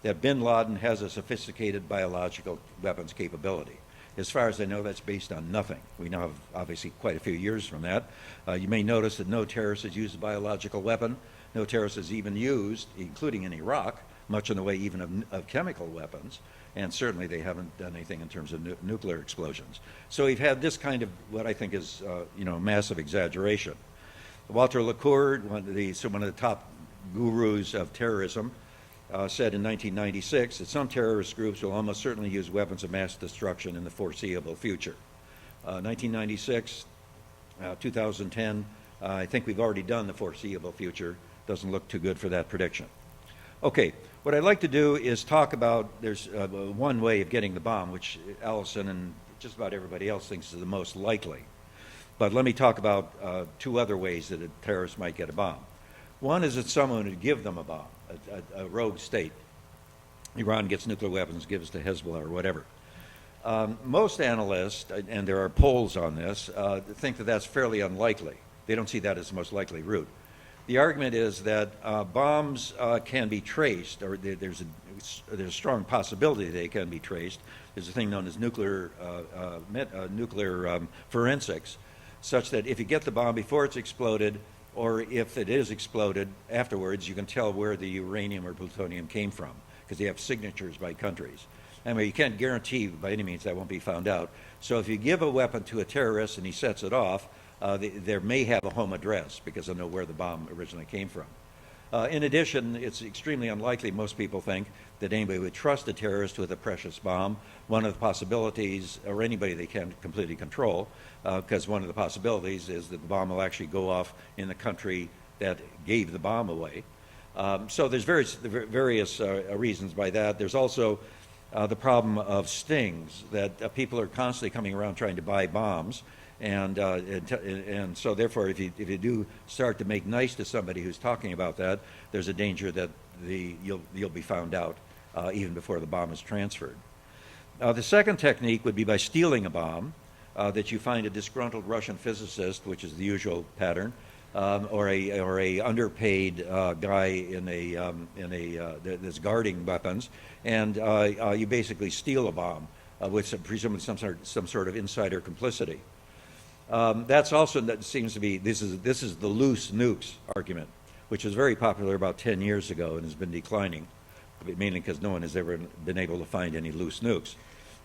that bin Laden has a sophisticated biological weapons capability. As far as I know, that's based on nothing. We now have obviously quite a few years from that. You may notice that no terrorist has used a biological weapon. No terrorist has even used, including in Iraq, much in the way even of chemical weapons, and certainly they haven't done anything in terms of nuclear explosions. So we've had this kind of what I think is massive exaggeration. Walter LaCour, one of the top gurus of terrorism, said in 1996 that some terrorist groups will almost certainly use weapons of mass destruction in the foreseeable future. 1996, 2010, I think we've already done the foreseeable future. Doesn't look too good for that prediction. Okay, what I'd like to do is talk about, there's one way of getting the bomb, which Allison and just about everybody else thinks is the most likely. But let me talk about two other ways that a terrorist might get a bomb. One is that someone would give them a bomb, a rogue state. Iran gets nuclear weapons, gives to Hezbollah or whatever. Most analysts, and there are polls on this, think that that's fairly unlikely. They don't see that as the most likely route. The argument is that bombs can be traced, or there's a strong possibility they can be traced. There's a thing known as nuclear forensics, such that if you get the bomb before it's exploded, or if it is exploded afterwards, you can tell where the uranium or plutonium came from, because they have signatures by countries. Anyway, you can't guarantee by any means that won't be found out. So if you give a weapon to a terrorist and he sets it off, there may have a home address, because they'll know where the bomb originally came from. In addition, it's extremely unlikely, most people think, that anybody would trust a terrorist with a precious bomb. One of the possibilities, or anybody they can't completely control, because one of the possibilities is that the bomb will actually go off in the country that gave the bomb away. So there's various reasons by that. There's also the problem of stings, that people are constantly coming around trying to buy bombs. And so therefore, if you do start to make nice to somebody who's talking about that, there's a danger that you'll be found out even before the bomb is transferred. The second technique would be by stealing a bomb, that you find a disgruntled Russian physicist, which is the usual pattern, or a underpaid guy that's guarding weapons, and you basically steal a bomb with presumably some sort of insider complicity. That seems to be, this is the loose nukes argument, which was very popular about 10 years ago and has been declining, mainly because no one has ever been able to find any loose nukes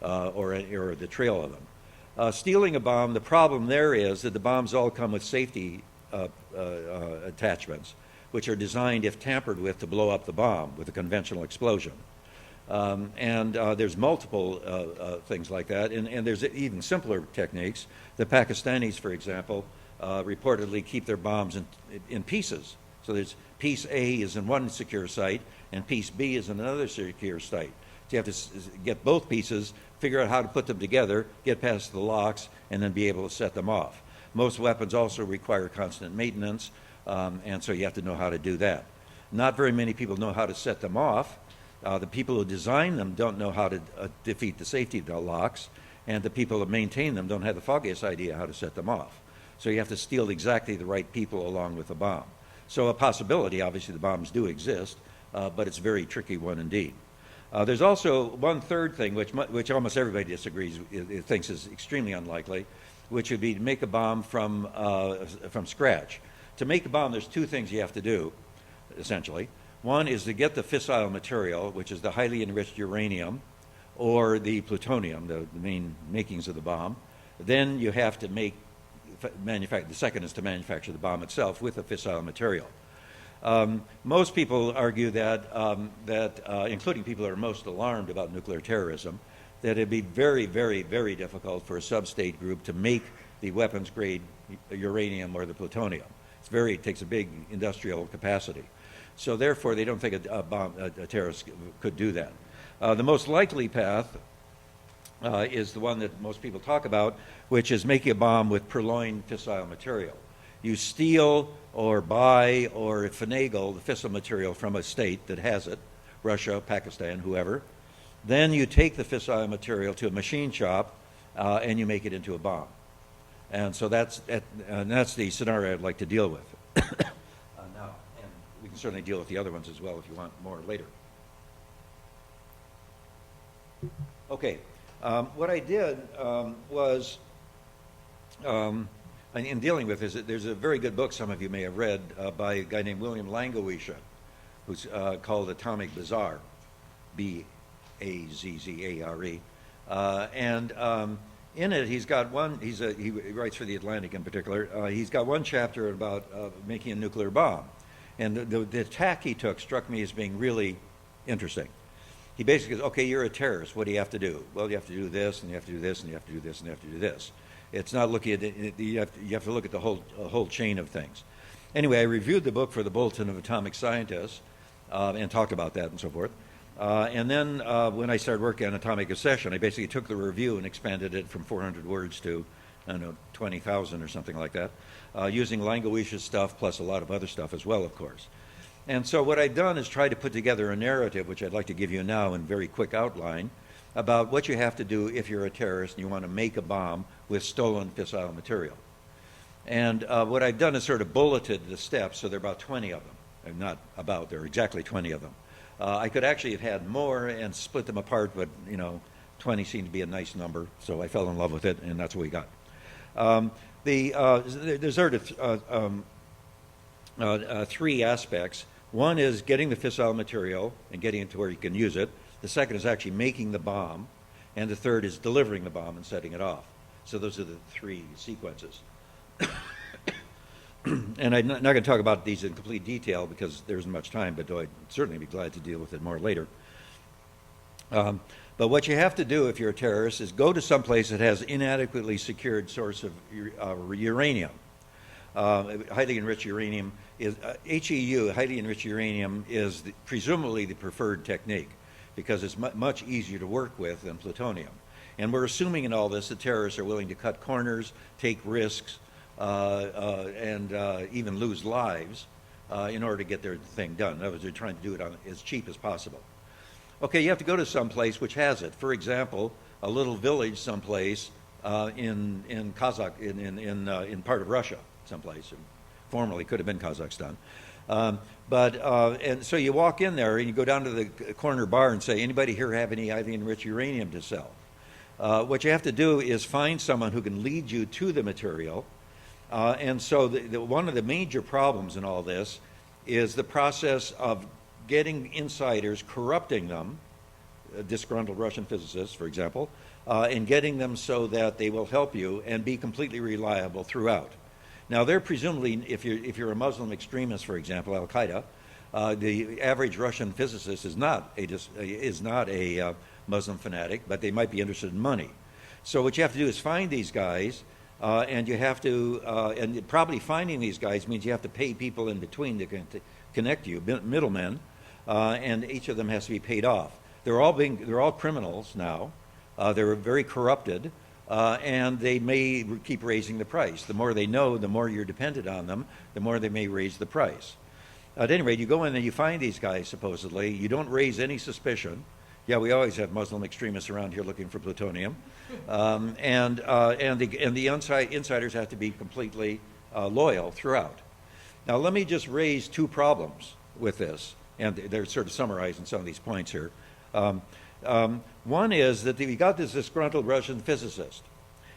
or the trail of them. Stealing a bomb, the problem there is that the bombs all come with safety attachments, which are designed, if tampered with, to blow up the bomb with a conventional explosion. There's multiple things like that, and there's even simpler techniques. The Pakistanis, for example, reportedly keep their bombs in pieces. So there's piece A is in one secure site, and piece B is in another secure site. So you have to get both pieces, figure out how to put them together, get past the locks, and then be able to set them off. Most weapons also require constant maintenance, and so you have to know how to do that. Not very many people know how to set them off. The people who design them don't know how to defeat the safety locks, and the people that maintain them don't have the foggiest idea how to set them off. So you have to steal exactly the right people along with the bomb. So a possibility, obviously the bombs do exist, but it's a very tricky one indeed. There's also one third thing, which almost everybody disagrees, thinks is extremely unlikely, which would be to make a bomb from scratch. To make a bomb, there's two things you have to do, essentially. One is to get the fissile material, which is the highly enriched uranium or the plutonium, the main makings of the bomb. Then you have to manufacture, the second is to manufacture the bomb itself with the fissile material. Most people argue that, including people who are most alarmed about nuclear terrorism, that it'd be very, very, very difficult for a sub-state group to make the weapons-grade uranium or the plutonium. It takes a big industrial capacity. So therefore, they don't think a terrorist could do that. The most likely path is the one that most people talk about, which is making a bomb with purloined fissile material. You steal or buy or finagle the fissile material from a state that has it, Russia, Pakistan, whoever. Then you take the fissile material to a machine shop and you make it into a bomb. And so that's the scenario I'd like to deal with. Now, and we can certainly deal with the other ones as well if you want more later. Okay, what I did was, in dealing with this, there's a very good book some of you may have read by a guy named William Langewiesche, who's called Atomic Bazaar, B-A-Z-Z-A-R-E. In it, he's got one, he writes for The Atlantic in particular, he's got one chapter about making a nuclear bomb. And the tack he took struck me as being really interesting. He basically says, okay, you're a terrorist, what do you have to do? Well, you have to do this, and you have to do this, and you have to do this, and you have to do this. It's not looking at it, you have to look at the whole chain of things. Anyway, I reviewed the book for the Bulletin of Atomic Scientists and talked about that and so forth. And then when I started working on atomic accession, I basically took the review and expanded it from 400 words to, I don't know, 20,000 or something like that, using Langewiesche's stuff plus a lot of other stuff as well, of course. And so what I've done is try to put together a narrative, which I'd like to give you now in very quick outline, about what you have to do if you're a terrorist and you want to make a bomb with stolen fissile material. And what I've done is sort of bulleted the steps, so there are about 20 of them. Not about, there are exactly 20 of them. I could actually have had more and split them apart, but 20 seemed to be a nice number, so I fell in love with it, and that's what we got. There's sort of three aspects. One is getting the fissile material and getting it to where you can use it. The second is actually making the bomb, and the third is delivering the bomb and setting it off. So those are the three sequences. And I'm not going to talk about these in complete detail because there isn't much time, but I'd certainly be glad to deal with it more later. But what you have to do if you're a terrorist is go to some place that has inadequately secured source of uranium. Highly enriched uranium is HEU. Highly enriched uranium is presumably the preferred technique because it's much easier to work with than plutonium. And we're assuming in all this that terrorists are willing to cut corners, take risks, and even lose lives in order to get their thing done. In other words, they're trying to do it as cheap as possible. Okay, you have to go to some place which has it. For example, a little village someplace in part of Russia, someplace. Formerly could have been Kazakhstan. And so you walk in there and you go down to the corner bar and say, anybody here have any highly enriched uranium to sell? What you have to do is find someone who can lead you to the material. And so one of the major problems in all this is the process of getting insiders, corrupting them, disgruntled Russian physicists, for example, and getting them so that they will help you and be completely reliable throughout. Now, they're presumably, if you're a Muslim extremist, for example, Al-Qaeda, the average Russian physicist is not a Muslim fanatic, but they might be interested in money. So what you have to do is find these guys, and you have to, and probably finding these guys means you have to pay people in between to connect you, middlemen, and each of them has to be paid off. They're all criminals now. They're very corrupted, and they may keep raising the price. The more they know, the more you're dependent on them, the more they may raise the price. At any rate, you go in and you find these guys, supposedly. You don't raise any suspicion. Yeah, we always have Muslim extremists around here looking for plutonium. And the insiders have to be completely loyal throughout. Now, let me just raise two problems with this, and they're sort of summarized in some of these points here. One is that we got this disgruntled Russian physicist,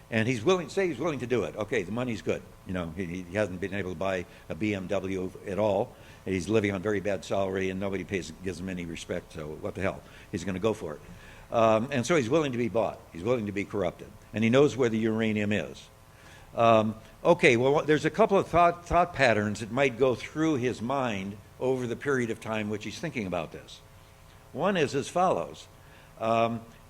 and he's willing to do it. Okay, the money's good. You know, he hasn't been able to buy a BMW at all. He's living on very bad salary, and nobody gives him any respect, so what the hell? He's going to go for it. And so he's willing to be bought. He's willing to be corrupted. And he knows where the uranium is. Okay, well, there's a couple of thought patterns that might go through his mind over the period of time which he's thinking about this. One is as follows.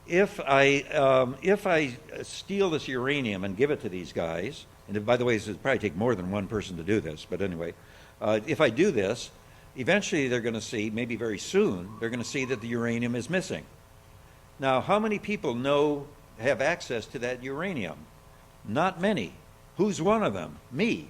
If I steal this uranium and give it to these guys, and by the way, it would probably take more than one person to do this, but anyway, if I do this, eventually they're going to see, maybe very soon, they're going to see that the uranium is missing. Now, how many people have access to that uranium? Not many. Who's one of them? Me.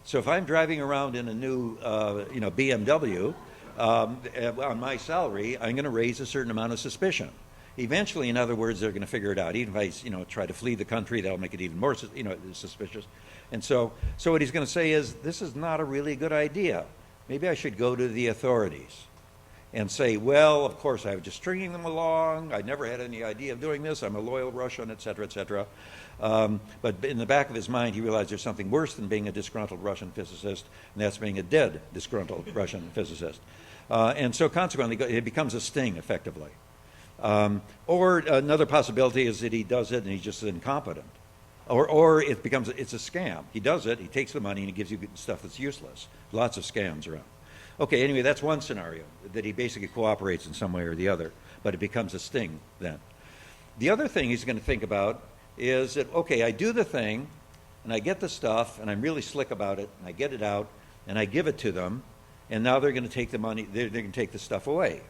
So if I'm driving around in a new BMW on my salary, I'm going to raise a certain amount of suspicion. Eventually, in other words, they're going to figure it out. Even if I try to flee the country, that'll make it even more suspicious. And so what he's going to say is, this is not a really good idea. Maybe I should go to the authorities and say, well, of course, I was just stringing them along. I never had any idea of doing this. I'm a loyal Russian, et cetera, et cetera. But in the back of his mind, he realized there's something worse than being a disgruntled Russian physicist, and that's being a dead disgruntled Russian physicist. And so consequently, it becomes a sting, effectively. Or another possibility is that he does it and he's just incompetent. Or it's a scam. He does it, he takes the money, and he gives you stuff that's useless. Lots of scams around. Okay, anyway, that's one scenario, that he basically cooperates in some way or the other, but it becomes a sting then. The other thing he's going to think about is that, okay, I do the thing, and I get the stuff, and I'm really slick about it, and I get it out, and I give it to them, and now they're going to take the money, they're going to take the stuff away.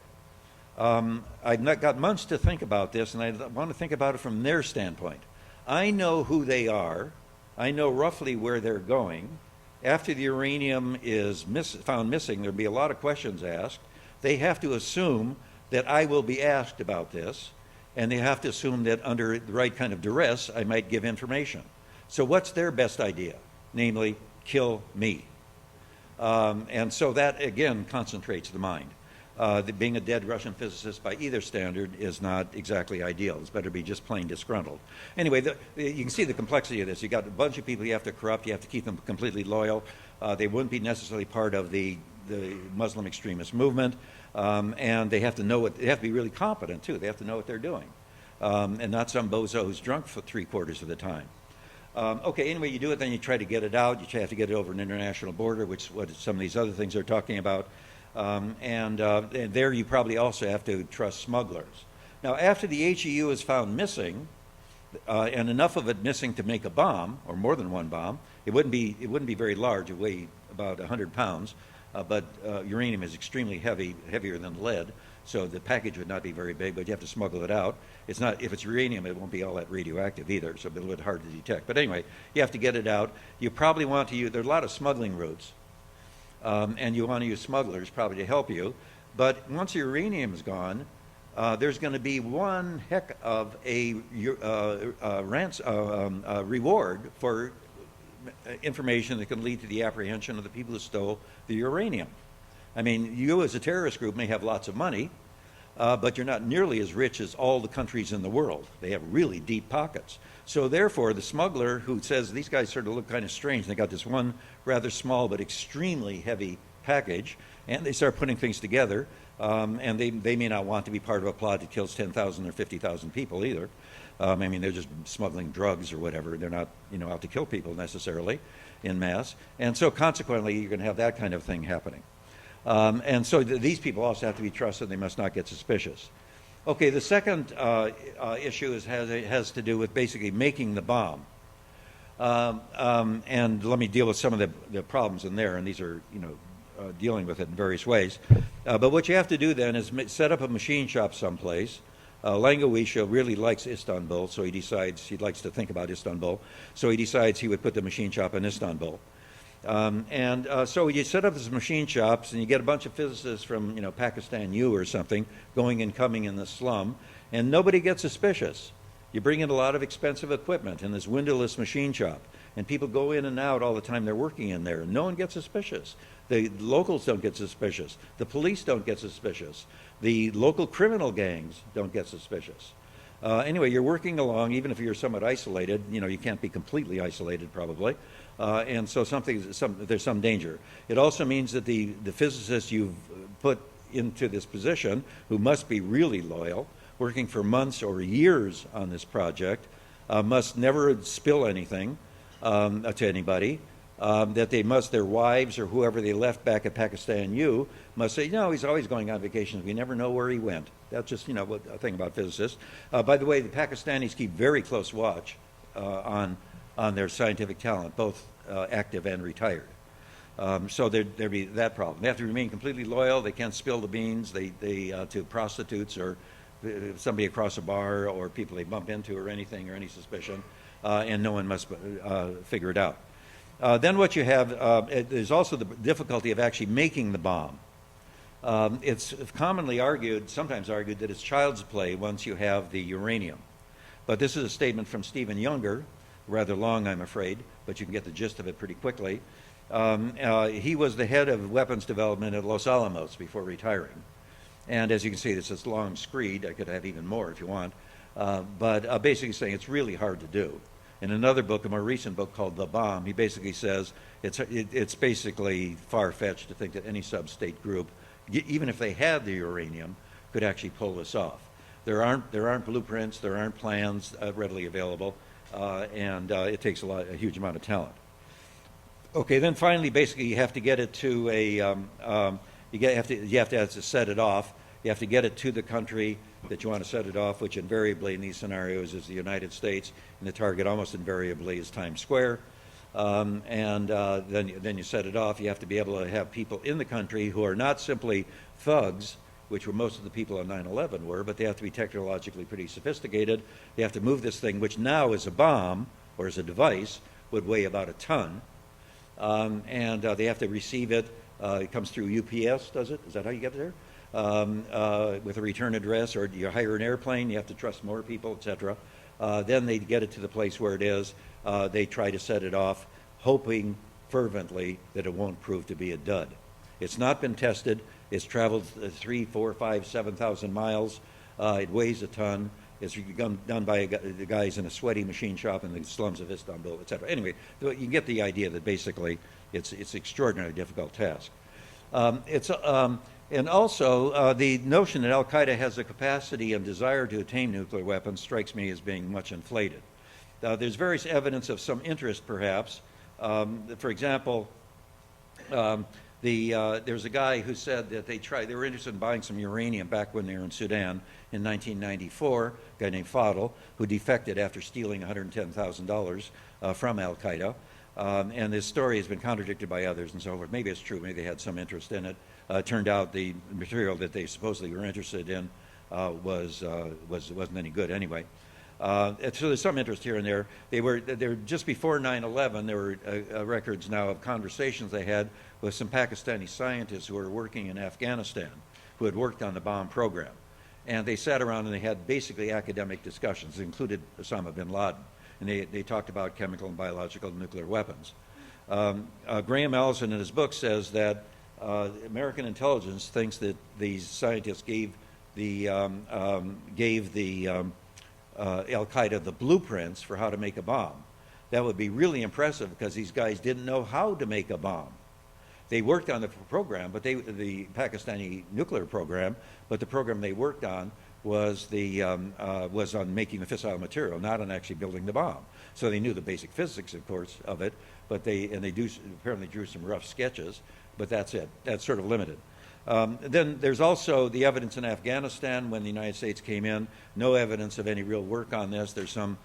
I've not got months to think about this, and I want to think about it from their standpoint. I know who they are. I know roughly where they're going. After the uranium is found missing, there'll be a lot of questions asked. They have to assume that I will be asked about this, and they have to assume that under the right kind of duress, I might give information. So what's their best idea? Namely, kill me. And so that, again, concentrates the mind. Being a dead Russian physicist by either standard is not exactly ideal. It's better to be just plain disgruntled. Anyway, you can see the complexity of this. You've got a bunch of people you have to corrupt. You have to keep them completely loyal. They wouldn't be necessarily part of the Muslim extremist movement. And they have to know they have to be really competent, too. They have to know what they're doing. And not some bozo who's drunk for 3/4 of the time. Okay, anyway, you do it, then you try to get it out. You have to get it over an international border, which is what some of these other things are talking about. And there you probably also have to trust smugglers. Now, after the HEU is found missing, and enough of it missing to make a bomb, or more than one bomb, it wouldn't be very large. It would weigh about 100 pounds, but uranium is extremely heavy, heavier than lead. So the package would not be very big, but you have to smuggle it out. It's not, if it's uranium, it won't be all that radioactive either, so it'll be a little bit hard to detect. But anyway, you have to get it out. You probably want to use, there are a lot of smuggling routes, and you want to use smugglers probably to help you. But once the uranium is gone, there's going to be one heck of a reward for information that can lead to the apprehension of the people who stole the uranium. I mean, you as a terrorist group may have lots of money, but you're not nearly as rich as all the countries in the world. They have really deep pockets. So therefore, the smuggler who says these guys sort of look kind of strange, they got this one rather small but extremely heavy package, and they start putting things together, and they may not want to be part of a plot that kills 10,000 or 50,000 people either. I mean, they're just smuggling drugs or whatever. They're not, out to kill people necessarily in mass. And so consequently, you're going to have that kind of thing happening. And so these people also have to be trusted. They must not get suspicious. Okay, the second issue has to do with basically making the bomb. And let me deal with some of the problems in there, and these are, dealing with it in various ways. But what you have to do then is set up a machine shop someplace. Langewisha really likes Istanbul, so he likes to think about Istanbul, so he decides he would put the machine shop in Istanbul. So you set up these machine shops, and you get a bunch of physicists from, Pakistan U or something, going and coming in the slum, and nobody gets suspicious. You bring in a lot of expensive equipment in this windowless machine shop, and people go in and out all the time they're working in there, and no one gets suspicious. The locals don't get suspicious. The police don't get suspicious. The local criminal gangs don't get suspicious. Anyway, you're working along, even if you're somewhat isolated, you can't be completely isolated probably, and so there's some danger. It also means that the physicists you've put into this position, who must be really loyal, working for months or years on this project, must never spill anything to anybody. That their wives or whoever they left back at Pakistan U must say, he's always going on vacations. We never know where he went. That's just, a thing about physicists. By the way, the Pakistanis keep very close watch on their scientific talent, both active and retired. So there'd be that problem. They have to remain completely loyal. They can't spill the beans to prostitutes or somebody across a bar or people they bump into or anything or any suspicion, and no one must figure it out. Then what you have is also the difficulty of actually making the bomb. It's commonly sometimes argued, that it's child's play once you have the uranium. But this is a statement from Stephen Younger, rather long, I'm afraid, but you can get the gist of it pretty quickly. He was the head of weapons development at Los Alamos before retiring. And as you can see, it's this long screed. I could have even more if you want. But basically saying it's really hard to do. In another book, a more recent book called The Bomb, he basically says it's basically far-fetched to think that any sub-state group, even if they had the uranium, could actually pull this off. There aren't blueprints, there aren't plans readily available, and it takes a huge amount of talent. Okay, then finally, basically, you have to get it to you have to set it off. You have to get it to the country that you want to set it off, which invariably in these scenarios is the United States, and the target almost invariably is Times Square. Then you set it off. You have to be able to have people in the country who are not simply thugs, which were most of the people on 9/11 were, but they have to be technologically pretty sophisticated. They have to move this thing, which now is a bomb or as a device, would weigh about a ton. They have to receive it. It comes through UPS, does it? Is that how you get there? With a return address, or you hire an airplane, you have to trust more people, etc. Then they get it to the place where it is. They try to set it off, hoping fervently that it won't prove to be a dud. It's not been tested. It's traveled 3, 4, 5, 7,000 miles. It weighs a ton. It's done by the guys in a sweaty machine shop in the slums of Istanbul, etc. Anyway, you get the idea that basically it's an extraordinarily difficult task. And also, the notion that Al-Qaeda has the capacity and desire to attain nuclear weapons strikes me as being much inflated. There's various evidence of some interest, perhaps. For example, there's a guy who said that they were interested in buying some uranium back when they were in Sudan in 1994, a guy named Fadl, who defected after stealing $110,000 from Al-Qaeda. And this story has been contradicted by others and so forth. Maybe it's true, maybe they had some interest in it. Turned out the material that they supposedly were interested in wasn't any good anyway. So there's some interest here and there. They were just before 9/11. There were records now of conversations they had with some Pakistani scientists who were working in Afghanistan, who had worked on the bomb program, and they sat around and they had basically academic discussions. It included Osama bin Laden, and they talked about chemical and biological and nuclear weapons. Graham Allison in his book says that American intelligence thinks that these scientists gave the Al-Qaeda the blueprints for how to make a bomb. That would be really impressive because these guys didn't know how to make a bomb. They worked on the program, but the Pakistani nuclear program, but the program they worked on was on making the fissile material, not on actually building the bomb. So they knew the basic physics, of course, of it, but they apparently drew some rough sketches, but that's it. That's sort of limited. Then there's also the evidence in Afghanistan when the United States came in. No evidence of any real work on this. There's a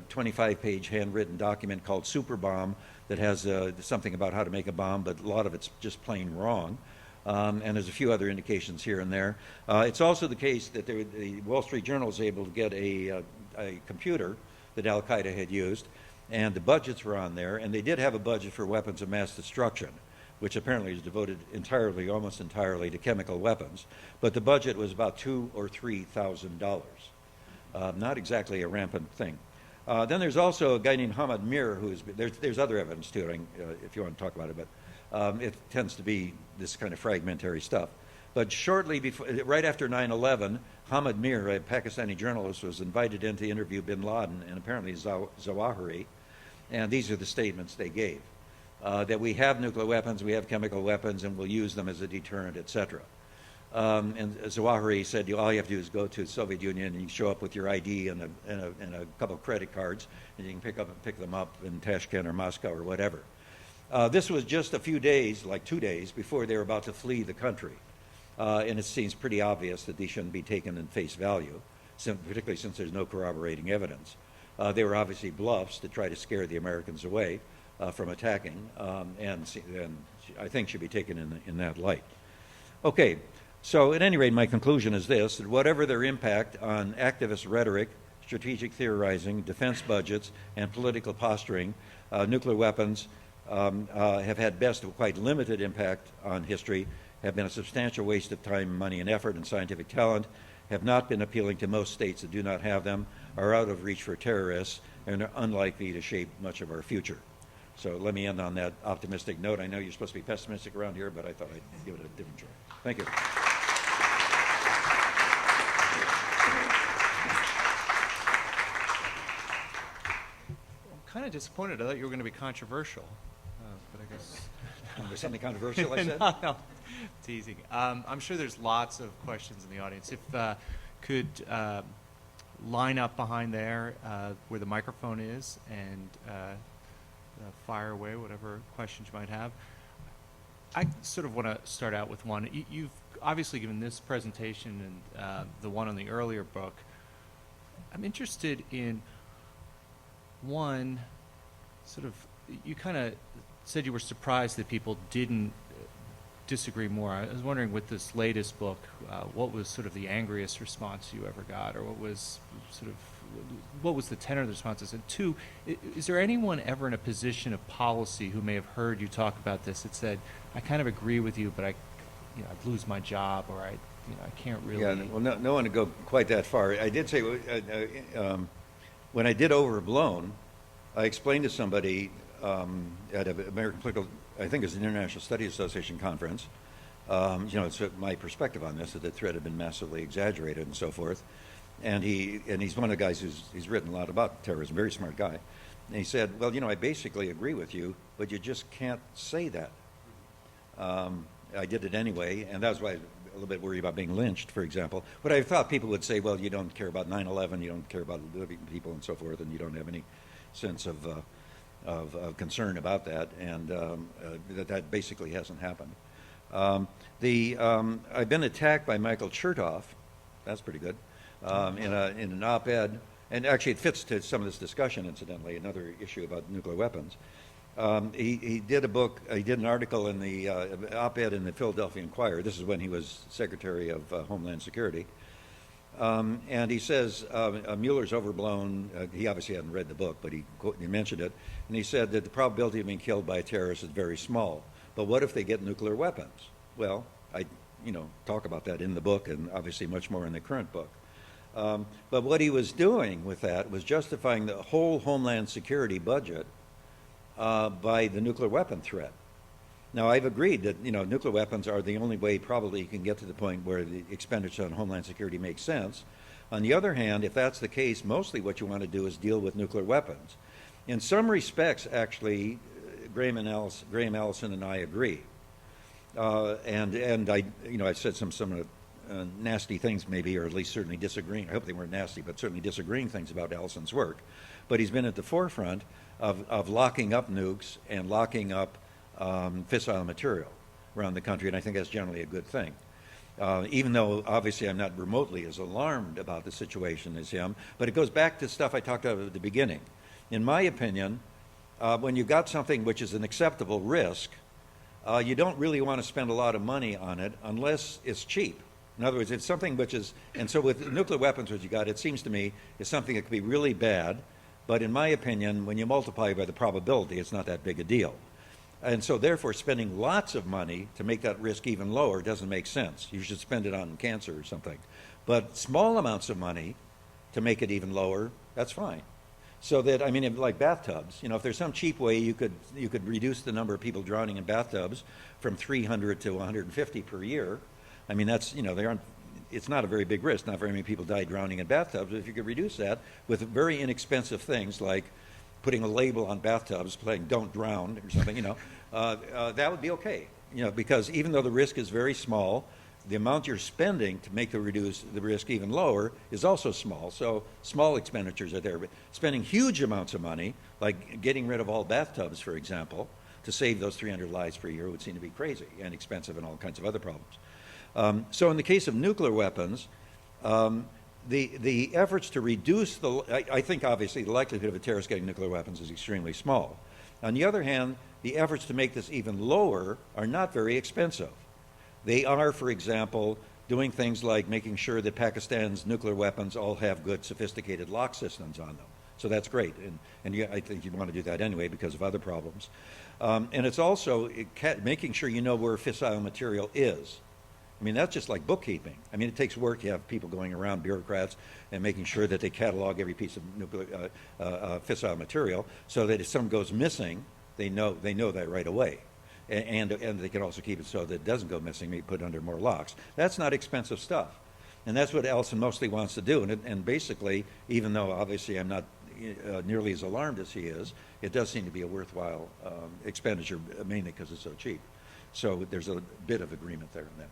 25-page handwritten document called Super Bomb that has something about how to make a bomb, but a lot of it's just plain wrong. And there's a few other indications here and there. It's also the case that the Wall Street Journal was able to get a computer that Al-Qaeda had used, and the budgets were on there, and they did have a budget for weapons of mass destruction, which apparently is devoted entirely, almost entirely, to chemical weapons. But the budget was about $2,000 or $3,000. Not exactly a rampant thing. Then there's also a guy named Hamad Mir, there's other evidence too, if you want to talk about it, but it tends to be this kind of fragmentary stuff. But shortly before, right after 9/11, Hamad Mir, a Pakistani journalist, was invited in to interview bin Laden and apparently Zawahiri, and these are the statements they gave. That we have nuclear weapons, we have chemical weapons, and we'll use them as a deterrent, etc. And Zawahiri said, all you have to do is go to the Soviet Union and you show up with your ID and a couple of credit cards, and you can pick them up in Tashkent or Moscow or whatever. This was just a few days, like 2 days, before they were about to flee the country. And it seems pretty obvious that these shouldn't be taken in face value, particularly since there's no corroborating evidence. They were obviously bluffs to try to scare the Americans away from attacking, and I think should be taken in that light. Okay, so at any rate, my conclusion is this, that whatever their impact on activist rhetoric, strategic theorizing, defense budgets, and political posturing, nuclear weapons have had best of quite limited impact on history, have been a substantial waste of time, money, and effort and scientific talent, have not been appealing to most states that do not have them, are out of reach for terrorists, and are unlikely to shape much of our future. So let me end on that optimistic note. I know you're supposed to be pessimistic around here, but I thought I'd give it a different try. Thank you. I'm kind of disappointed. I thought you were going to be controversial, but I guess... There's something controversial I said? No, teasing. I'm sure there's lots of questions in the audience. If could line up behind there where the microphone is and fire away whatever questions you might have. I sort of want to start out with one. You've obviously given this presentation and the one on the earlier book. I'm interested in one, sort of, you kind of said you were surprised that people didn't disagree more. I was wondering with this latest book, what was sort of the angriest response you ever got, or what was the tenor of the responses? And two, is there anyone ever in a position of policy who may have heard you talk about this that said, I kind of agree with you, but I'd lose my job, or I can't really... Yeah, well, no one to go quite that far. I did say, when I did Overblown, I explained to somebody at an American Political, I think it was an International Studies Association conference, it's my perspective on this, that the threat had been massively exaggerated and so forth. And he's one of the guys he's written a lot about terrorism, very smart guy. And he said, well, I basically agree with you, but you just can't say that. I did it anyway, and that was why little bit worried about being lynched, for example. But I thought people would say, well, you don't care about 9/11, you don't care about living people and so forth, and you don't have any sense of concern about that, and that basically hasn't happened. I've been attacked by Michael Chertoff. That's pretty good. In an op-ed, and actually it fits to some of this discussion, incidentally, another issue about nuclear weapons. He did an article in the op-ed in the Philadelphia Inquirer. This is when he was Secretary of Homeland Security. And he says Mueller's overblown. He obviously hadn't read the book, but he mentioned it. And he said that the probability of being killed by a terrorist is very small. But what if they get nuclear weapons? Well, I talk about that in the book, and obviously much more in the current book. But what he was doing with that was justifying the whole Homeland Security budget by the nuclear weapon threat. Now, I've agreed that nuclear weapons are the only way probably you can get to the point where the expenditure on Homeland Security makes sense. On the other hand, if that's the case, mostly what you want to do is deal with nuclear weapons. In some respects, actually, Graham Allison and I agree. And I said some nasty things maybe, or at least certainly disagreeing. I hope they weren't nasty, but certainly disagreeing things about Allison's work. But he's been at the forefront of locking up nukes and locking up fissile material around the country, and I think that's generally a good thing. Even though obviously I'm not remotely as alarmed about the situation as him, but it goes back to stuff I talked about at the beginning. In my opinion, when you've got something which is an acceptable risk, you don't really want to spend a lot of money on it unless it's cheap. In other words, it's something which is, and so with nuclear weapons, what you got, it seems to me, is something that could be really bad, but in my opinion, when you multiply by the probability, it's not that big a deal. And so therefore, spending lots of money to make that risk even lower doesn't make sense. You should spend it on cancer or something. But small amounts of money to make it even lower, that's fine. So that, like bathtubs, if there's some cheap way you could reduce the number of people drowning in bathtubs from 300 to 150 per year, that's, it's not a very big risk. Not very many people die drowning in bathtubs. But if you could reduce that with very inexpensive things like putting a label on bathtubs saying "Don't drown" or something, that would be okay. Because even though the risk is very small, the amount you're spending to make reduce the risk even lower is also small. So small expenditures are there. But spending huge amounts of money, like getting rid of all bathtubs, for example, to save those 300 lives per year would seem to be crazy and expensive and all kinds of other problems. So in the case of nuclear weapons, the efforts to reduce I think obviously the likelihood of a terrorist getting nuclear weapons is extremely small. On the other hand, the efforts to make this even lower are not very expensive. They are, for example, doing things like making sure that Pakistan's nuclear weapons all have good sophisticated lock systems on them. So that's great, and I think you'd want to do that anyway because of other problems. And it's also making sure you know where fissile material is. That's just like bookkeeping. It takes work. You have people going around, bureaucrats, and making sure that they catalog every piece of nuclear fissile material, so that if some goes missing, they know that right away, and they can also keep it so that it doesn't go missing. Maybe put under more locks. That's not expensive stuff, and that's what Ellison mostly wants to do. And basically, even though obviously I'm not nearly as alarmed as he is, it does seem to be a worthwhile expenditure, mainly because it's so cheap. So there's a bit of agreement there on that.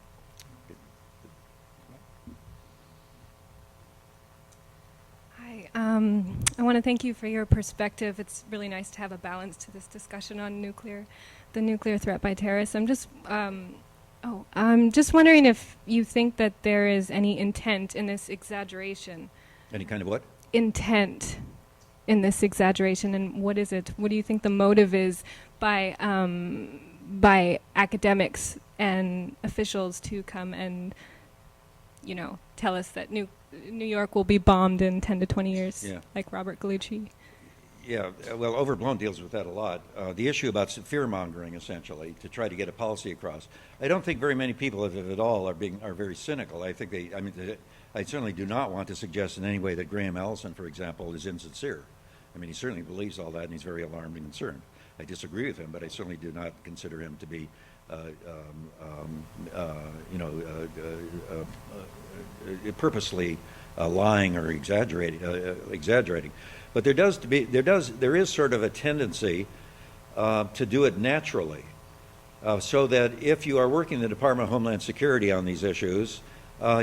Hi, I want to thank you for your perspective. It's really nice to have a balance to this discussion on the nuclear threat by terrorists. I'm just wondering if you think that there is any intent in this exaggeration. Any kind of what? Intent in this exaggeration, and what is it? What do you think the motive is by academics and officials to come and, tell us that New York will be bombed in 10 to 20 years, like Robert Gallucci? Yeah, well, Overblown deals with that a lot. The issue about fear-mongering, essentially, to try to get a policy across. I don't think very many people, if at all, are very cynical. I think I certainly do not want to suggest in any way that Graham Allison, for example, is insincere. He certainly believes all that, and he's very alarmed and concerned. I disagree with him, but I certainly do not consider him to be purposely lying or exaggerating. But there is sort of a tendency to do it naturally. so that if you are working in the Department of Homeland Security on these issues,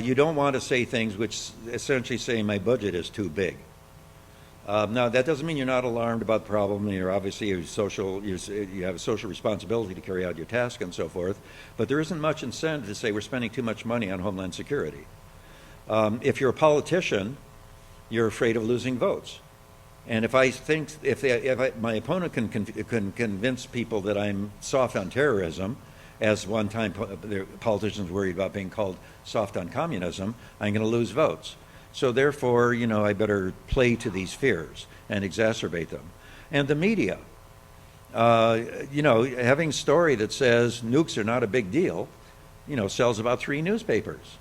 you don't want to say things which essentially say my budget is too big. Now, that doesn't mean you're not alarmed about the problem. You're obviously you have a social responsibility to carry out your task and so forth, but there isn't much incentive to say we're spending too much money on Homeland Security. If you're a politician, you're afraid of losing votes. And if I think, my opponent can convince people that I'm soft on terrorism, as one time politicians worried about being called soft on communism, I'm going to lose votes. So therefore, I better play to these fears and exacerbate them. And the media, having a story that says nukes are not a big deal, sells about 3 newspapers.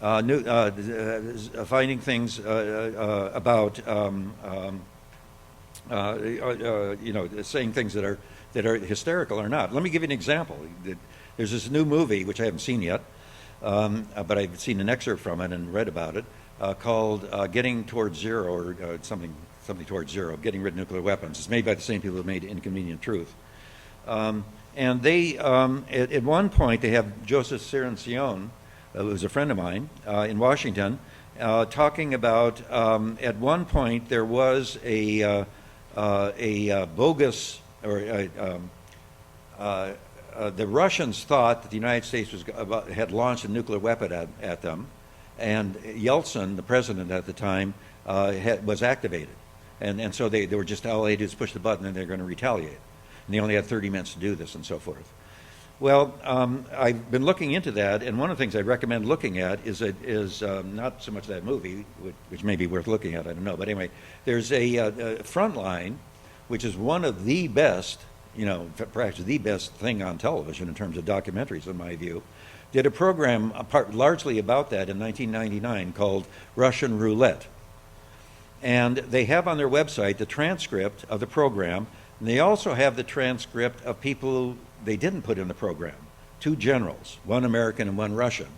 Finding things about, saying things that are hysterical or not. Let me give you an example. There's this new movie, which I haven't seen yet, but I've seen an excerpt from it and read about it, called Getting Towards Zero, or something towards zero, Getting Rid of Nuclear Weapons. It's made by the same people who made Inconvenient Truth. And they, at one point, they have Joseph Cirincione, who was a friend of mine in Washington, talking about, at one point, there was a bogus, or the Russians thought that the United States had launched a nuclear weapon at them, and Yeltsin, the president at the time, was activated. And so they were just, all they did is push the button and they're going to retaliate. And they only had 30 minutes to do this and so forth. Well, I've been looking into that, and one of the things I recommend looking at is not so much that movie, which may be worth looking at, I don't know. But anyway, there's a Frontline, which is one of the best, perhaps the best thing on television in terms of documentaries, in my view, did a program largely about that in 1999 called Russian Roulette. And they have on their website the transcript of the program, and they also have the transcript of people who they didn't put in the program. 2 generals, one American and one Russian.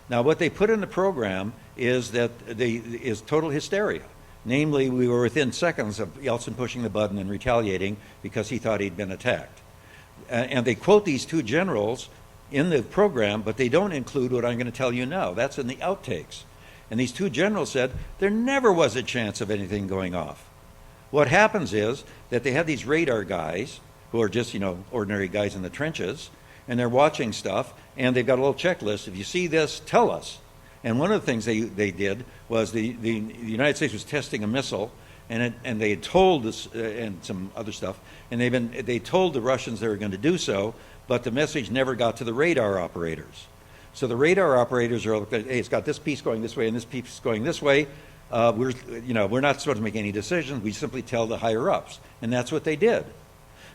Now, what they put in the program is is total hysteria. Namely, we were within seconds of Yeltsin pushing the button and retaliating because he thought he'd been attacked. And they quote these 2 generals in the program, but they don't include what I'm going to tell you now. That's in the outtakes. And these 2 generals said there never was a chance of anything going off. What happens is that they have these radar guys who are just, ordinary guys in the trenches, and they're watching stuff, and they've got a little checklist. If you see this, tell us. And one of the things they did was the United States was testing a missile, and they had told us, and some other stuff, and they told the Russians they were going to do so, but the message never got to the radar operators. So the radar operators are, hey, it's got this piece going this way and this piece going this way. We're not supposed to make any decisions. We simply tell the higher ups, and that's what they did.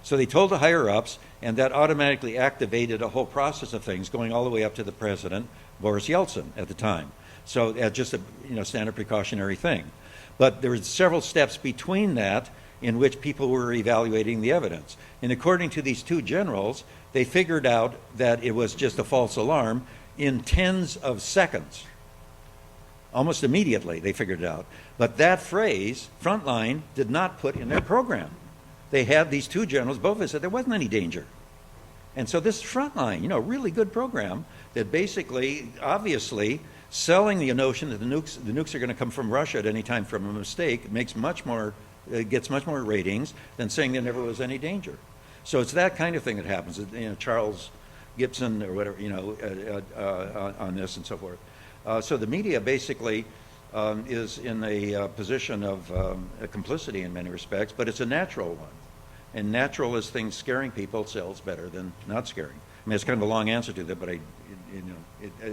So they told the higher ups, and that automatically activated a whole process of things, going all the way up to the president, Boris Yeltsin, at the time. So just a standard precautionary thing. But there were several steps between that in which people were evaluating the evidence. And according to these 2 generals, they figured out that it was just a false alarm in tens of seconds. Almost immediately they figured it out. But that phrase, Frontline, did not put in their program. They had these 2 generals, both of them said there wasn't any danger. And so this Frontline, really good program that basically, obviously, selling the notion that the nukes are going to come from Russia at any time from a mistake gets much more ratings than saying there never was any danger. So it's that kind of thing that happens. Charles Gibson or whatever, on this and so forth. So the media basically is in a position of complicity in many respects, but it's a natural one. And natural is things scaring people sells better than not scaring. I mean, it's kind of a long answer to that, but I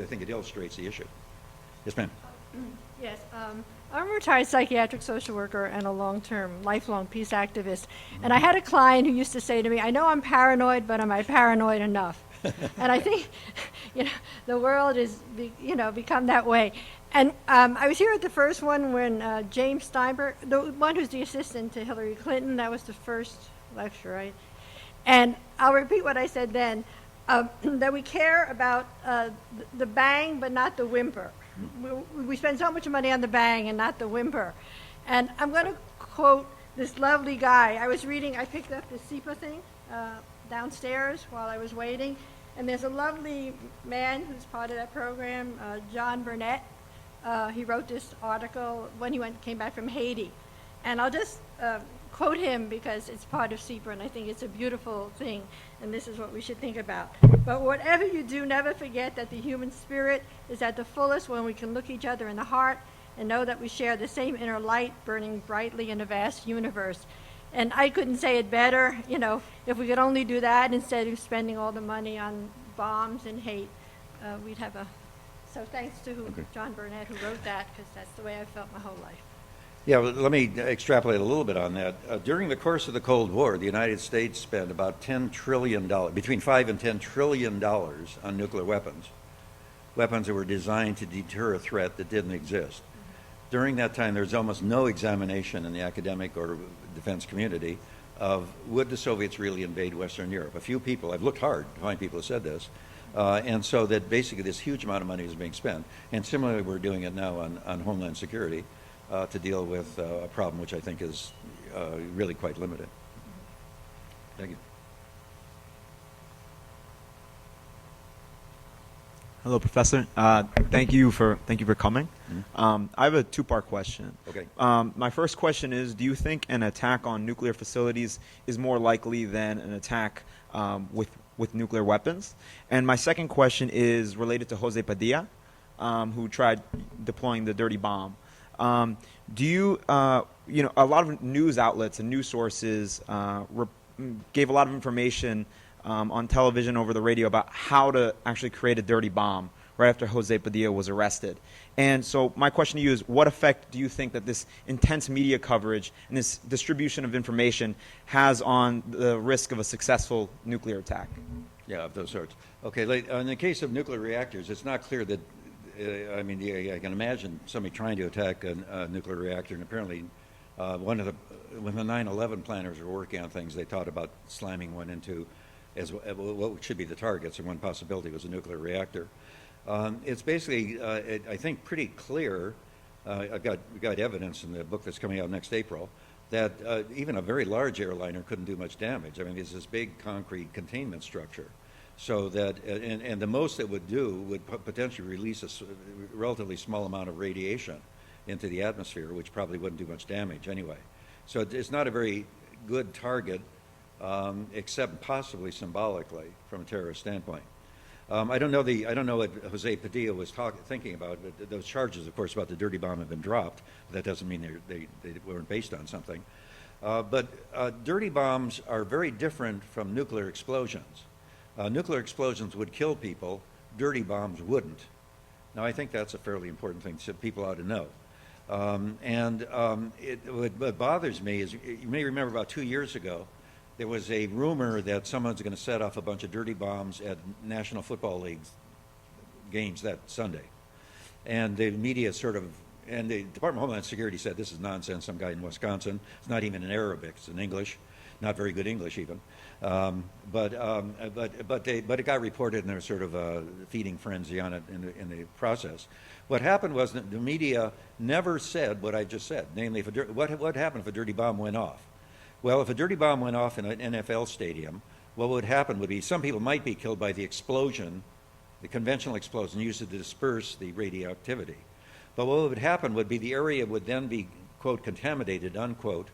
think it illustrates the issue. Yes, ma'am. Yes, I'm a retired psychiatric social worker and a long-term, lifelong peace activist. And I had a client who used to say to me, I know I'm paranoid, but am I paranoid enough? And I think, the world is, become that way. And I was here at the first one when James Steinberg, the one who's the assistant to Hillary Clinton, that was the first lecture, right? And I'll repeat what I said then, that we care about the bang, but not the whimper. We spend so much money on the bang and not the whimper. And I'm going to quote this lovely guy. I picked up the SEPA thing, downstairs while I was waiting, and there's a lovely man who's part of that program, John Burnett. He wrote this article when he came back from Haiti. And I'll just quote him because it's part of CEPR, and I think it's a beautiful thing, and this is what we should think about. But whatever you do, never forget that the human spirit is at the fullest when we can look each other in the heart and know that we share the same inner light burning brightly in a vast universe. And I couldn't say it better, you know, if we could only do that instead of spending all the money on bombs and hate, we'd have a... So thanks to John Burnett who wrote that, because that's the way I felt my whole life. Yeah, well, let me extrapolate a little bit on that. During the course of the Cold War, the United States spent about $10 trillion, between $5 and $10 trillion on nuclear weapons, weapons that were designed to deter a threat that didn't exist. During that time, there was almost no examination in the academic or defense community of would the Soviets really invade Western Europe. A few people, I've looked hard to find people who said this, and so that basically this huge amount of money is being spent. And similarly, we're doing it now on Homeland Security to deal with a problem which I think is really quite limited. Thank you. Hello, Professor. Thank you for coming. Mm-hmm. I have a two-part question. Okay. My first question is: do you think an attack on nuclear facilities is more likely than an attack with nuclear weapons? And my second question is related to Jose Padilla, who tried deploying the dirty bomb. Do you, you know, a lot of news outlets and news sources gave a lot of information on television, over the radio, about how to actually create a dirty bomb right after Jose Padilla was arrested. And so my question to you is, what effect do you think that this intense media coverage and this distribution of information has on the risk of a successful nuclear attack? Yeah, of those sorts. Okay, in the case of nuclear reactors, it's not clear that, I mean, I can imagine somebody trying to attack a nuclear reactor, and apparently when the 9/11 planners were working on things, they thought about slamming one into as what should be the targets, and one possibility was a nuclear reactor. It's basically, I think, pretty clear. I've got evidence in the book that's coming out next April that even a very large airliner couldn't do much damage. I mean, it's this big concrete containment structure. So that, and the most it would do would potentially release a relatively small amount of radiation into the atmosphere, which probably wouldn't do much damage anyway. So it's not a very good target, except possibly symbolically from a terrorist standpoint. I don't know what Jose Padilla was thinking about, but those charges, of course, about the dirty bomb have been dropped. That doesn't mean they weren't based on something. But dirty bombs are very different from nuclear explosions. Nuclear explosions would kill people, dirty bombs wouldn't. Now, I think that's a fairly important thing that people ought to know. What bothers me is, you may remember about 2 years ago, there was a rumor that someone's going to set off a bunch of dirty bombs at National Football League games that Sunday. And the media and the Department of Homeland Security said this is nonsense, some guy in Wisconsin. It's not even in Arabic, it's in English. Not very good English even, but it got reported, and there was sort of a feeding frenzy on it in the process. What happened was that the media never said what I just said, namely, what happened if a dirty bomb went off? Well, if a dirty bomb went off in an NFL stadium, what would happen would be some people might be killed by the explosion, the conventional explosion used to disperse the radioactivity. But what would happen would be the area would then be, quote, contaminated, unquote,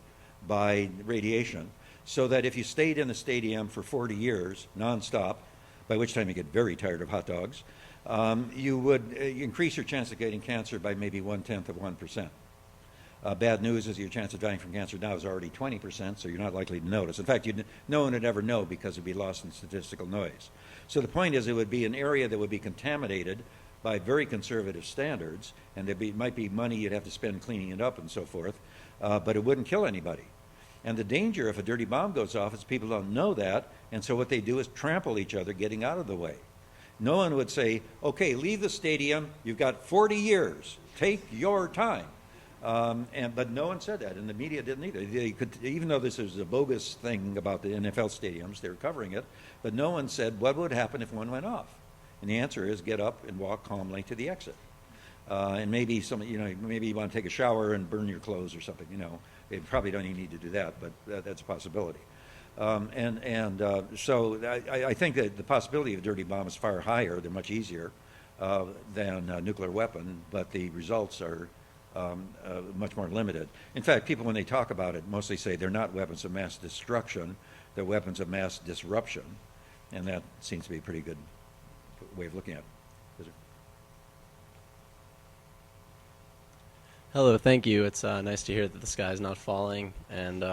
by radiation, so that if you stayed in the stadium for 40 years, nonstop, by which time you get very tired of hot dogs, you would increase your chance of getting cancer by maybe 1/10 of 1%. Bad news is your chance of dying from cancer now is already 20%, so you're not likely to notice. In fact, no one would ever know because it would be lost in statistical noise. So the point is, it would be an area that would be contaminated by very conservative standards, and there might be money you'd have to spend cleaning it up and so forth, but it wouldn't kill anybody. And the danger if a dirty bomb goes off is people don't know that, and so what they do is trample each other getting out of the way. No one would say, okay, leave the stadium, you've got 40 years, take your time. But no one said that, and the media didn't either. Even though this is a bogus thing about the NFL stadiums, they were covering it, but no one said what would happen if one went off. And the answer is get up and walk calmly to the exit. And maybe maybe you want to take a shower and burn your clothes or something, You probably don't even need to do that, but that's a possibility. So I think that the possibility of a dirty bomb is far higher. They're much easier than a nuclear weapon, but the results are much more limited. In fact, people, when they talk about it, mostly say they're not weapons of mass destruction, they're weapons of mass disruption. And that seems to be a pretty good way of looking at it. Hello, thank you. It's nice to hear that the sky is not falling, and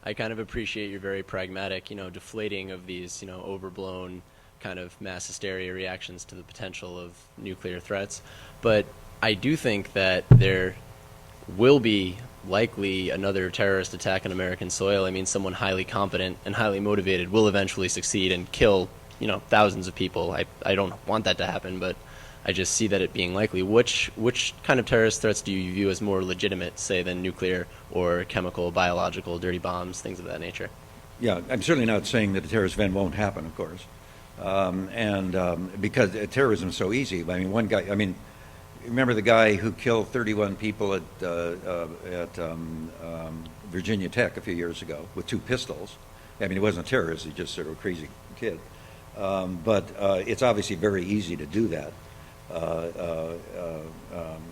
I kind of appreciate your very pragmatic, deflating of these, overblown kind of mass hysteria reactions to the potential of nuclear threats. But I do think that there will be likely another terrorist attack on American soil. I mean, someone highly competent and highly motivated will eventually succeed and kill, thousands of people. I don't want that to happen, but I just see that it being likely. Which kind of terrorist threats do you view as more legitimate, say, than nuclear or chemical, biological, dirty bombs, things of that nature? Yeah, I'm certainly not saying that a terrorist event won't happen, of course. Because terrorism is so easy. I mean, one guy, remember the guy who killed 31 people at Virginia Tech a few years ago with 2 pistols? I mean, he wasn't a terrorist, he's just sort of a crazy kid. But it's obviously very easy to do that.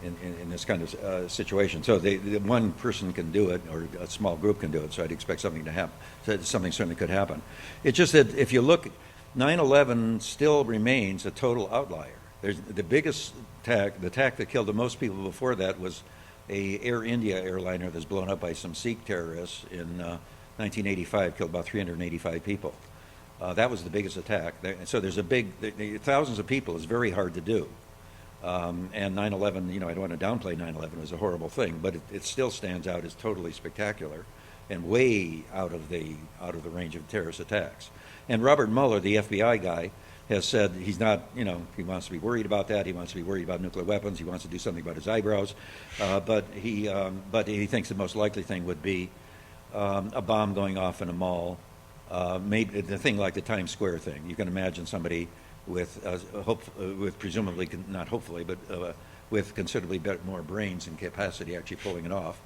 In this kind of situation. So one person can do it, or a small group can do it, so I'd expect something to happen. So something certainly could happen. It's just that if you look, 9/11 still remains a total outlier. There's the biggest attack, the attack that killed the most people before that was a Air India airliner that was blown up by some Sikh terrorists in 1985, killed about 385 people. That was the biggest attack. So there's thousands of people is very hard to do. And 9/11, I don't want to downplay 9/11, it was a horrible thing, but it still stands out as totally spectacular and way out of the range of terrorist attacks. And Robert Mueller, the FBI guy, has said he's not, he wants to be worried about that. He wants to be worried about nuclear weapons. He wants to do something about his eyebrows. But he thinks the most likely thing would be a bomb going off in a mall. Maybe the thing like the Times Square thing. You can imagine somebody with presumably, not hopefully, but with considerably more brains and capacity actually pulling it off.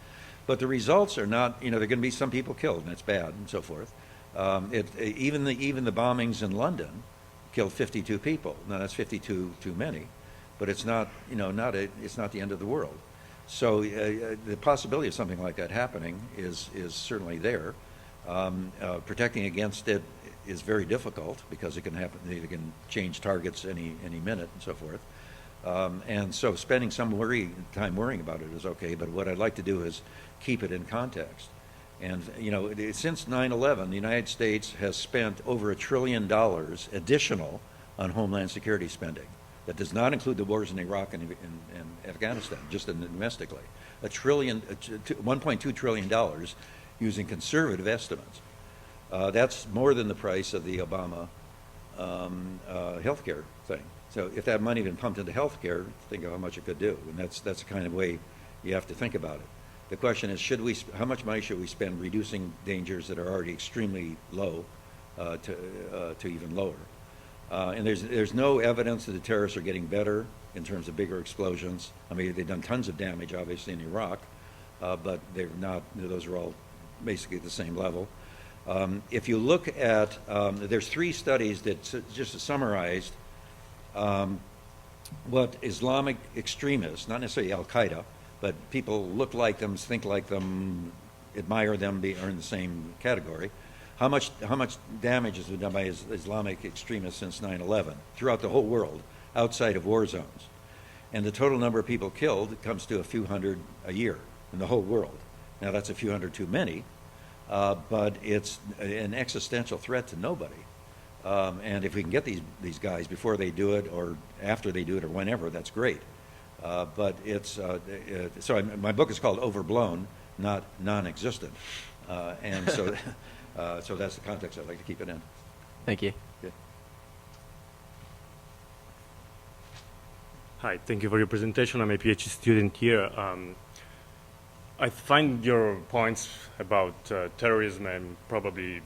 But the results are not, there are going to be some people killed, and that's bad, and so forth. Even the bombings in London killed 52 people. Now that's 52 too many, but it's not, it's not the end of the world. So the possibility of something like that happening is certainly there. Protecting against it is very difficult because it can happen. They can change targets any minute and so forth. And so spending some time worrying about it is okay. But what I'd like to do is keep it in context. And since 9/11, the United States has spent over $1 trillion additional on homeland security spending. That does not include the wars in Iraq and Afghanistan, just domestically. $1.2 trillion using conservative estimates. That's more than the price of the Obama healthcare thing. So if that money had been pumped into healthcare, think of how much it could do. And that's the kind of way you have to think about it. The question is, how much money should we spend reducing dangers that are already extremely low to even lower? And there's no evidence that the terrorists are getting better in terms of bigger explosions. I mean, they've done tons of damage, obviously, in Iraq, but they're not. Those are all basically at the same level. If you look at, there's 3 studies that just summarized what Islamic extremists, not necessarily Al-Qaeda, but people look like them, think like them, admire them, are in the same category. How much damage has been done by Islamic extremists since 9/11 throughout the whole world, outside of war zones? And the total number of people killed comes to a few hundred a year in the whole world. Now that's a few hundred too many, but it's an existential threat to nobody. And if we can get these guys before they do it, or after they do it, or whenever, that's great. But so my book is called Overblown, not non-existent, and so so that's the context I'd like to keep it in. Thank you. Okay. Hi, thank you for your presentation. I'm a PhD student here. I find your points about terrorism and probably,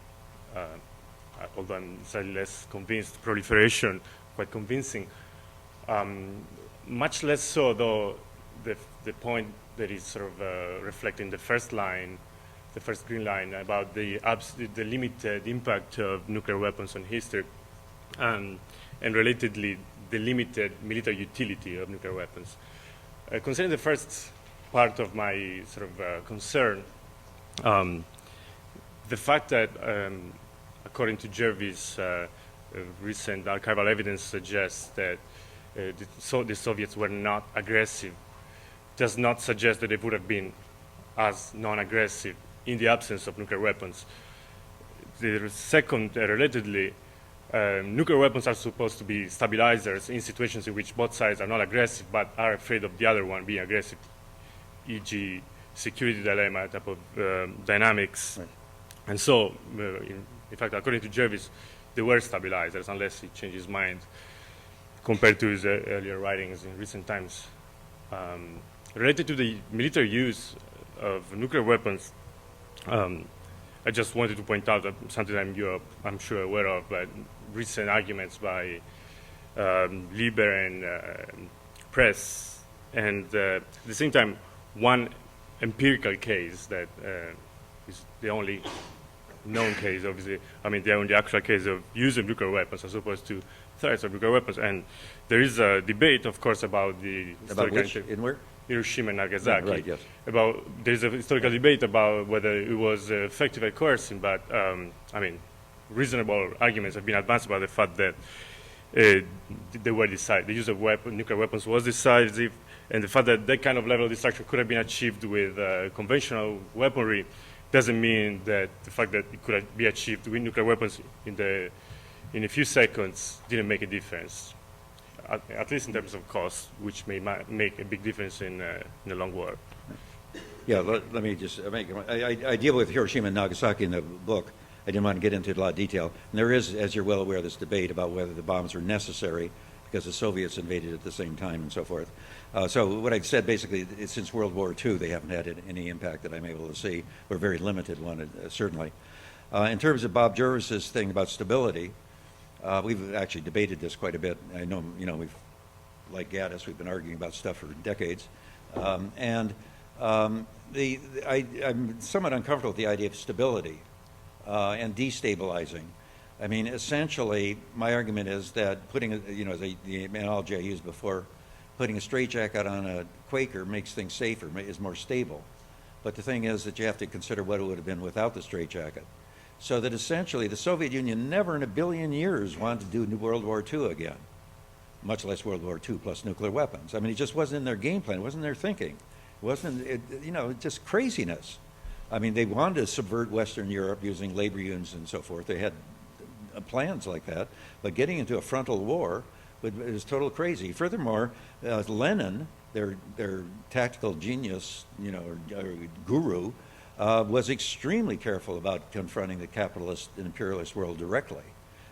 although I'm slightly less convinced, proliferation, quite convincing. Much less so, though, the point that is sort of reflecting the first line, the first green line, about the limited impact of nuclear weapons on history, and relatedly, the limited military utility of nuclear weapons. Concerning the first part of my sort of concern, the fact that, according to Jervis, recent archival evidence suggests that the Soviets were not aggressive does not suggest that they would have been as non-aggressive in the absence of nuclear weapons. The second, relatedly, nuclear weapons are supposed to be stabilizers in situations in which both sides are not aggressive but are afraid of the other one being aggressive, e.g. security dilemma type of dynamics. Right. And so, in fact, according to Jervis, they were stabilizers unless he changed his mind compared to his earlier writings in recent times. Related to the military use of nuclear weapons, I just wanted to point out that something I'm sure aware of, but recent arguments by Libya and press, and at the same time, one empirical case that is the only known case, obviously, I mean, the only actual case of use of nuclear weapons as opposed to threats of nuclear weapons. And there is a debate, of course, about the in where? Hiroshima and Nagasaki. Yeah, right, yes. There's a historical debate about whether it was effective at coercing, but I mean, reasonable arguments have been advanced about the fact that they were decided. The use of nuclear weapons was decisive, and the fact that that kind of level of destruction could have been achieved with conventional weaponry doesn't mean that the fact that it could be achieved with nuclear weapons in a few seconds didn't make a difference. At least in terms of cost, which may make a big difference in a long war. Yeah, let me just make. I deal with Hiroshima and Nagasaki in the book. I didn't want to get into a lot of detail. And there is, as you're well aware, this debate about whether the bombs were necessary because the Soviets invaded at the same time and so forth. So what I've said basically, since World War II, they haven't had any impact that I'm able to see, or a very limited one, certainly. In terms of Bob Jervis's thing about stability, we've actually debated this quite a bit. I know, we've, like Gaddis, we've been arguing about stuff for decades. I'm somewhat uncomfortable with the idea of stability and destabilizing. I mean, essentially, my argument is that putting, the analogy I used before, putting a straitjacket on a Quaker makes things safer, is more stable. But the thing is that you have to consider what it would have been without the straitjacket. So that essentially the Soviet Union never in a billion years wanted to do World War II again, much less World War II plus nuclear weapons. I mean, it just wasn't in their game plan. It wasn't their thinking. It wasn't, just craziness. I mean, they wanted to subvert Western Europe using labor unions and so forth. They had plans like that, but getting into a frontal war was total crazy. Furthermore, Lenin, their tactical genius, or guru, was extremely careful about confronting the capitalist and imperialist world directly.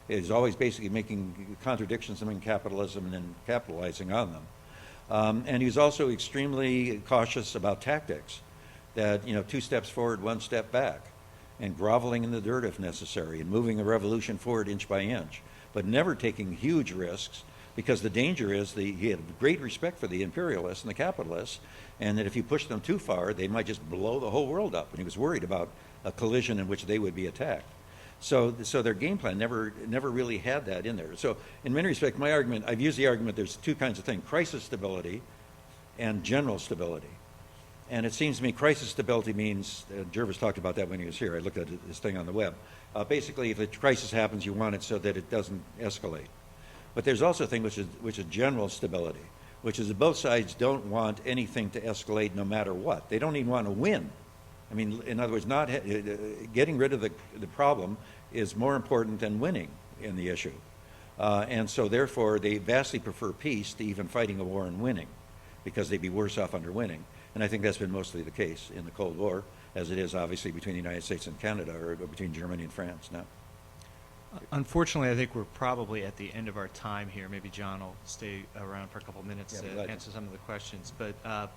He's always basically making contradictions among capitalism and then capitalizing on them. And he was also extremely cautious about tactics, that, 2 steps forward, 1 step back, and groveling in the dirt if necessary, and moving the revolution forward inch by inch, but never taking huge risks, because the danger is he had great respect for the imperialists and the capitalists, and that if you push them too far, they might just blow the whole world up. And he was worried about a collision in which they would be attacked. So their game plan never really had that in there. So in many respects, my argument, I've used the argument, there's 2 kinds of things: crisis stability and general stability. And it seems to me crisis stability means, Jervis talked about that when he was here. I looked at this thing on the web. Basically, if a crisis happens, you want it so that it doesn't escalate. But there's also a thing which is general stability, which is that both sides don't want anything to escalate no matter what. They don't even want to win. I mean, in other words, getting rid of the problem is more important than winning in the issue. And so therefore, they vastly prefer peace to even fighting a war and winning, because they'd be worse off under winning. And I think that's been mostly the case in the Cold War, as it is obviously between the United States and Canada, or between Germany and France now. Unfortunately, I think we're probably at the end of our time here. Maybe John will stay around for a couple minutes to answer some of the questions. But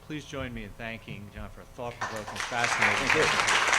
please join me in thanking John for a thought-provoking, fascinating. Thank you.